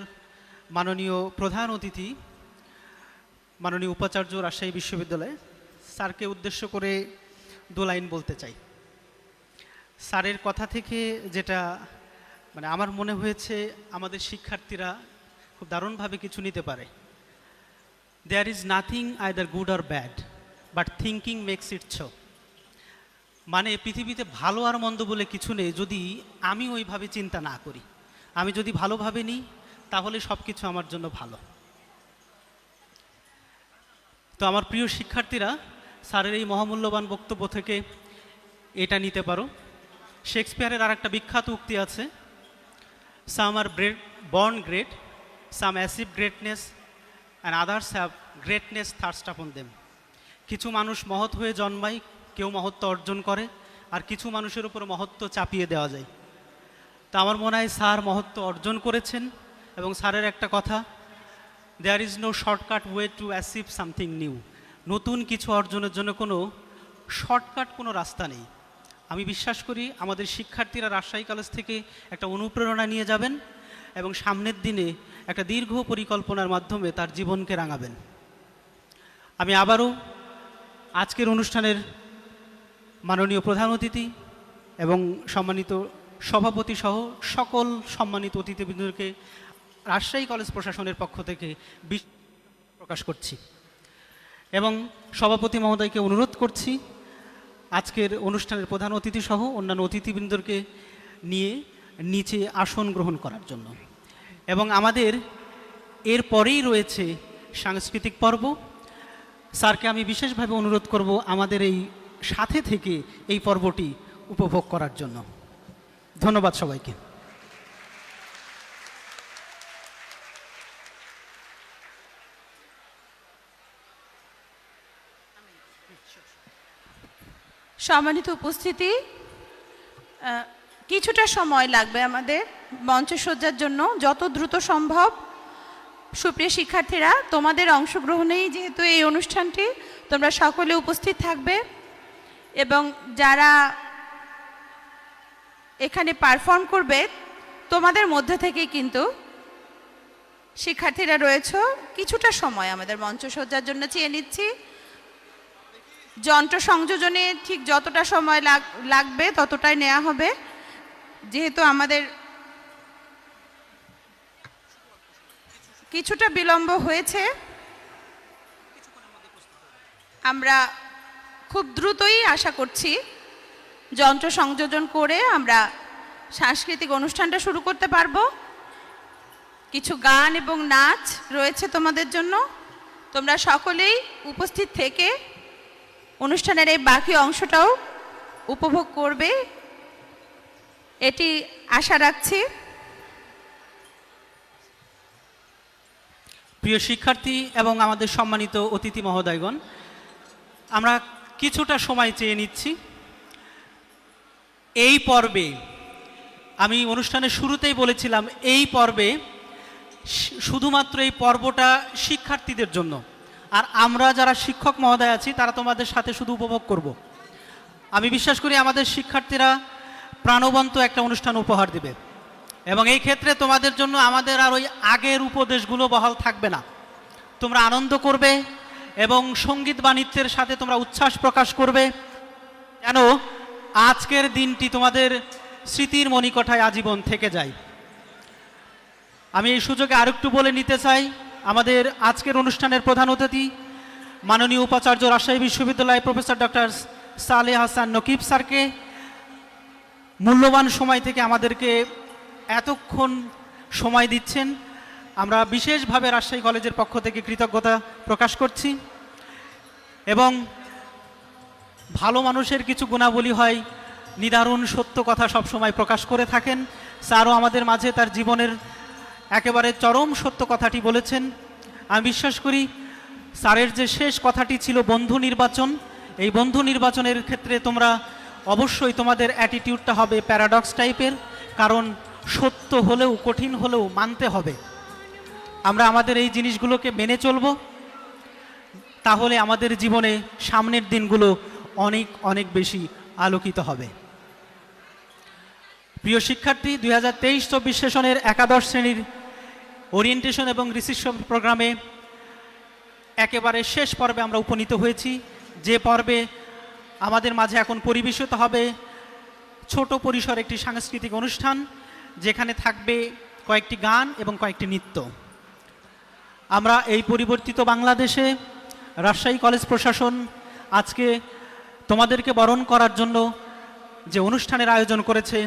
মাননীয় প্রধান অতিথি মাননীয় উপাচার্য রাজশাহী বিশ্ববিদ্যালয় স্যারকে উদ্দেশ্য করে দু লাইন বলতে চাই। স্যারের কথা থেকে যেটা আমার মনে হয়েছে আমাদের শিক্ষার্থীরা খুব দারুণভাবে কিছু নিতে পারে। There is nothing either good or bad, but thinking makes it so. পৃথিবীতে ভালো আর মন্দ বলে কিছু নেই যদি আমি ওইভাবে চিন্তা না করি। আমি যদি ভালোভাবে নিই তাহলে সব কিছু আমার জন্য ভালো। তো আমার প্রিয় শিক্ষার্থীরা, স্যারের এই মহামূল্যবান বক্তব্য থেকে এটা নিতে পারো। শেক্সপিয়ারের আর একটা বিখ্যাত উক্তি আছে, some are born great, some achieve greatness and others have greatness thrust upon them. কিছু মানুষ মহৎ হয়ে জন্মায়, কেউ মহত্ব অর্জন করে, আর কিছু মানুষের উপর মহত্ব চাপিয়ে দেওয়া যায়। তা আমার মনে হয় স্যার মহত্ব অর্জন করেছেন এবং স্যারের একটা কথা, there is no shortcut way to achieve something new. নতুন কিছু অর্জনের জন্য কোনো শর্টকাট কোনো রাস্তা নেই। আমি বিশ্বাস করি আমাদের শিক্ষার্থীরা রাজশাহী কলেজ থেকে একটা অনুপ্রেরণা নিয়ে যাবেন এবং সামনের দিনে একটা দীর্ঘ পরিকল্পনার মাধ্যমে তার জীবনকে রাঙাবেন। আমি আবারও আজকের অনুষ্ঠানের মাননীয় প্রধান অতিথি এবং সম্মানিত সভাপতি সহ সকল সম্মানিত এবং সভাপতি মহোদয়কে অনুরোধ করছি আজকের অনুষ্ঠানের প্রধান অতিথি সহ অন্যান্য অতিথিবৃন্দকে নিয়ে নিচে আসন গ্রহণ করার জন্য। এবং আমাদের এর পরেই রয়েছে সাংস্কৃতিক পর্ব। স্যারকে আমি বিশেষভাবে অনুরোধ করব আমাদের এই সাথে থেকে এই পর্বটি উপভোগ করার জন্য। ধন্যবাদ সবাইকে। সম্মানিত উপস্থিতি, কিছুটা সময় লাগবে আমাদের মঞ্চসজ্জার জন্য, যত দ্রুত সম্ভব। সুপ্রিয় শিক্ষার্থীরা, তোমাদের অংশগ্রহণেই যেহেতু এই অনুষ্ঠানটি, তোমরা সকলে উপস্থিত থাকবে এবং যারা এখানে পারফর্ম করবে তোমাদের মধ্যে থেকেই কিন্তু শিক্ষার্থীরা রয়েছে। কিছুটা সময় আমাদের মঞ্চসজ্জার জন্য চেয়ে নিচ্ছি। যন্ত্র সংযোজনে ঠিক যতটা সময় লাগবে ততটাই নেওয়া হবে, যেহেতু আমাদের কিছুটা বিলম্ব হয়েছে। আমরা খুব দ্রুতই আশা করছি যন্ত্র সংযোজন করে আমরা সাংস্কৃতিক অনুষ্ঠানটা শুরু করতে পারবো। কিছু গান এবং নাচ রয়েছে তোমাদের জন্য, তোমরা সকলেই উপস্থিত থেকে অনুষ্ঠানের এই বাকি অংশটাও উপভোগ করবে এটি আশা রাখছি। প্রিয় শিক্ষার্থী এবং আমাদের সম্মানিত অতিথি মহোদয়গণ, আমরা কিছুটা সময় চেয়ে নিচ্ছি। এই পর্বে আমি অনুষ্ঠানের শুরুতেই বলেছিলাম, এই পর্বে শুধুমাত্র এই পর্বটা শিক্ষার্থীদের জন্য, আর আমরা যারা শিক্ষক মহোদয় আছি তারা তোমাদের সাথে শুধু উপভোগ করব। আমি বিশ্বাস করি আমাদের শিক্ষার্থীরা প্রাণবন্ত একটা অনুষ্ঠান উপহার দেবে এবং এই ক্ষেত্রে তোমাদের জন্য আমাদের আর ওই আগের উপদেশগুলো বহাল থাকবে না। তোমরা আনন্দ করবে এবং সঙ্গীত বাণিজ্যের সাথে তোমরা উচ্ছ্বাস প্রকাশ করবে, যেন আজকের দিনটি তোমাদের স্মৃতির মণিকোঠায় আজীবন থেকে যায়। আমি এই সুযোগে আরেকটু বলে নিতে চাই, আমাদের আজকের অনুষ্ঠানের প্রধান অতিথি মাননীয় উপাচার্য রাজশাহী বিশ্ববিদ্যালয় প্রফেসর ডক্টর সালেহ হাসান নকিব স্যারকে মূল্যবান সময় থেকে আমাদেরকে এতক্ষণ সময় দিচ্ছেন, আমরা বিশেষভাবে রাজশাহী কলেজের পক্ষ থেকে কৃতজ্ঞতা প্রকাশ করছি। এবং ভালো মানুষের কিছু গুণাবলী হয়, নিদারুণ সত্য কথা সবসময় প্রকাশ করে থাকেন। স্যারও আমাদের মাঝে তার জীবনের একেবারে চরম সত্য কথাটি বলেছেন। আমি বিশ্বাস করি স্যারের যে শেষ কথাটি ছিল বন্ধু নির্বাচন, এই বন্ধু নির্বাচনের ক্ষেত্রে তোমরা অবশ্যই তোমাদের অ্যাটিটিউডটা হবে প্যারাডক্স টাইপের, কারণ সত্য হলেও কঠিন হলেও মানতে হবে। আমরা আমাদের এই জিনিসগুলোকে মেনে চলব, তাহলে আমাদের জীবনে সামনের দিনগুলো অনেক অনেক বেশি আলোকিত হবে। প্রিয় শিক্ষার্থী, 2023-24 সেশনের একাদশ শ্রেণীর ওরিয়েন্টেশন এবং রিসিপশন প্রোগ্রামে একেবারে শেষ পর্বে আমরা উপনীত হয়েছি, যে পর্বে আমাদের মাঝে এখন পরিবেশিত হবে ছোট পরিসর একটি সাংস্কৃতিক অনুষ্ঠান, যেখানে থাকবে কয়েকটি গান এবং কয়েকটি নৃত্য। আমরা এই পরিবর্তিত বাংলাদেশে রাজশাহী কলেজ প্রশাসন আজকে তোমাদেরকে বরণ করার জন্য যে অনুষ্ঠানের আয়োজন করেছে,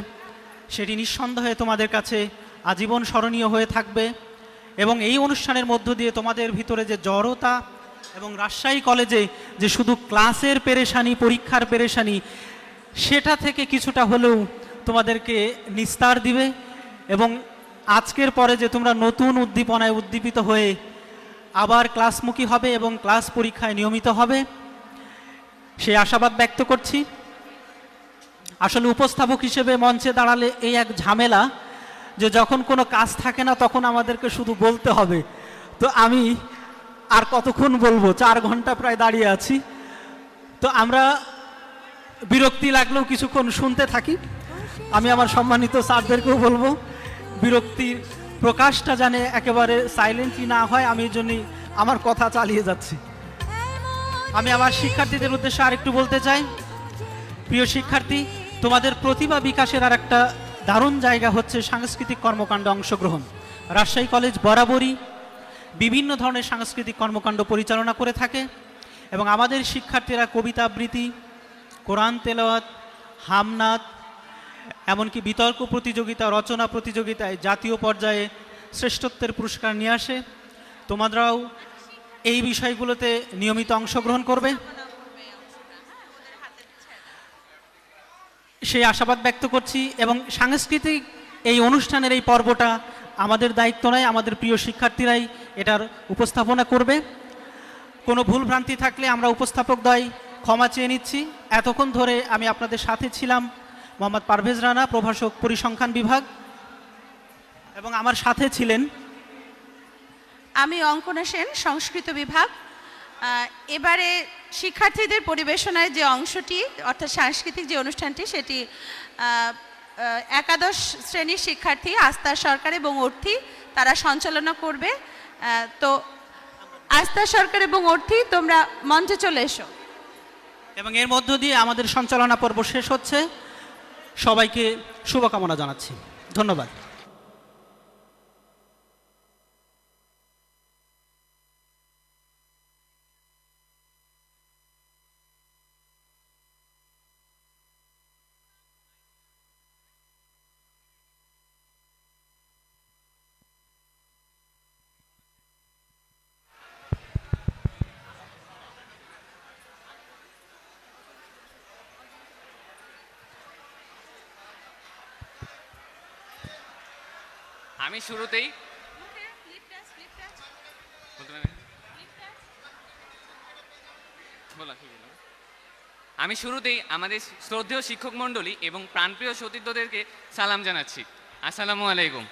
সেটি নিঃসন্দেহে তোমাদের কাছে আজীবন স্মরণীয় হয়ে থাকবে। এবং এই অনুষ্ঠানের মধ্য দিয়ে তোমাদের ভিতরে যে জড়তা এবং রাজশাহী কলেজে যে শুধু ক্লাসের পেরেশানি, পরীক্ষার পেরেশানি, সেটা থেকে কিছুটা হলেও তোমাদেরকে নিস্তার দিবে এবং আজকের পরে যে তোমরা নতুন উদ্দীপনায় উদ্দীপিত হয়ে আবার ক্লাসমুখী হবে এবং ক্লাস পরীক্ষায় নিয়মিত হবে, সেই আশাবাদ ব্যক্ত করছি। আসলে উপস্থাপক হিসেবে মঞ্চে দাঁড়ালে এই এক ঝামেলা যে যখন কোনো কাজ থাকে না তখন আমাদেরকে শুধু বলতে হবে। তো আমি আর কতক্ষণ বলবো, 4 ঘন্টা প্রায় দাঁড়িয়ে আছি। তো আমরা বিরক্তি লাগলেও কিছুক্ষণ শুনতে থাকি। আমি আমার সম্মানিত স্যারদেরকেও বলবো বিরক্তির প্রকাশটা জানে একেবারে সাইলেন্টলি না হয়, আমি এই জন্যই আমার কথা চালিয়ে যাচ্ছি। আমি আমার শিক্ষার্থীদের উদ্দেশ্যে আরেকটু বলতে চাই, প্রিয় শিক্ষার্থী, তোমাদের প্রতিভা বিকাশের আর একটা দারুণ জায়গা হচ্ছে সাংস্কৃতিক কর্মকাণ্ডে অংশগ্রহণ। রাজশাহী কলেজ বরাবরই বিভিন্ন ধরনের সাংস্কৃতিক কর্মকাণ্ড পরিচালনা করে থাকে এবং আমাদের শিক্ষার্থীরা কবিতা আবৃত্তি, কোরআন তেলাওয়াত, হামনাত, এমনকি বিতর্ক প্রতিযোগিতা, রচনা প্রতিযোগিতায় জাতীয় পর্যায়ে শ্রেষ্ঠত্বের পুরস্কার নিয়ে আসে। তোমরাও এই বিষয়গুলোতে নিয়মিত অংশগ্রহণ করবে সেই আশাবাদ ব্যক্ত করছি। এবং সাংস্কৃতিক এই অনুষ্ঠানের এই পর্বটা আমাদের দায়িত্ব নয়, আমাদের প্রিয় শিক্ষার্থীরাই এটার উপস্থাপনা করবে। কোনো ভুলভ্রান্তি থাকলে আমরা উপস্থাপকদ্বয় ক্ষমা চেয়ে নিচ্ছি। এতক্ষণ ধরে আমি আপনাদের সাথে ছিলাম মোহাম্মদ পারভেজ রানা, প্রভাষক পরিসংখ্যান বিভাগ, এবং আমার সাথে ছিলেন আমি অঙ্কনা সেন, সংস্কৃত বিভাগ। এবারে শিক্ষার্থীদের পরিবেশনায় যে অংশটি অর্থাৎ সাংস্কৃতিক যে অনুষ্ঠানটি সেটি একাদশ শ্রেণীর শিক্ষার্থী আস্থা সরকার এবং অর্থী তারা সঞ্চালনা করবে। তো আস্থা সরকার এবং অর্থী তোমরা মঞ্চে চলে এসো। এবং এর মধ্য দিয়ে আমাদের সঞ্চালনা পর্ব শেষ হচ্ছে। সবাইকে শুভকামনা জানাচ্ছি। ধন্যবাদ। আমি শুরুতেই আমাদের শ্রদ্ধেয় শিক্ষক মণ্ডলী এবং প্রাণপ্রিয় সতীর্থদেরকে সালাম জানাচ্ছি। আসসালামু আলাইকুম।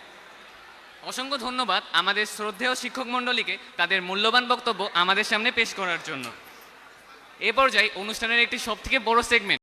অসংখ্য ধন্যবাদ আমাদের শ্রদ্ধেয় শিক্ষক মণ্ডলীকে তাদের মূল্যবান বক্তব্য আমাদের সামনে পেশ করার জন্য। এ পর্যায়ে অনুষ্ঠানের একটি সবথেকে বড় সেগমেন্ট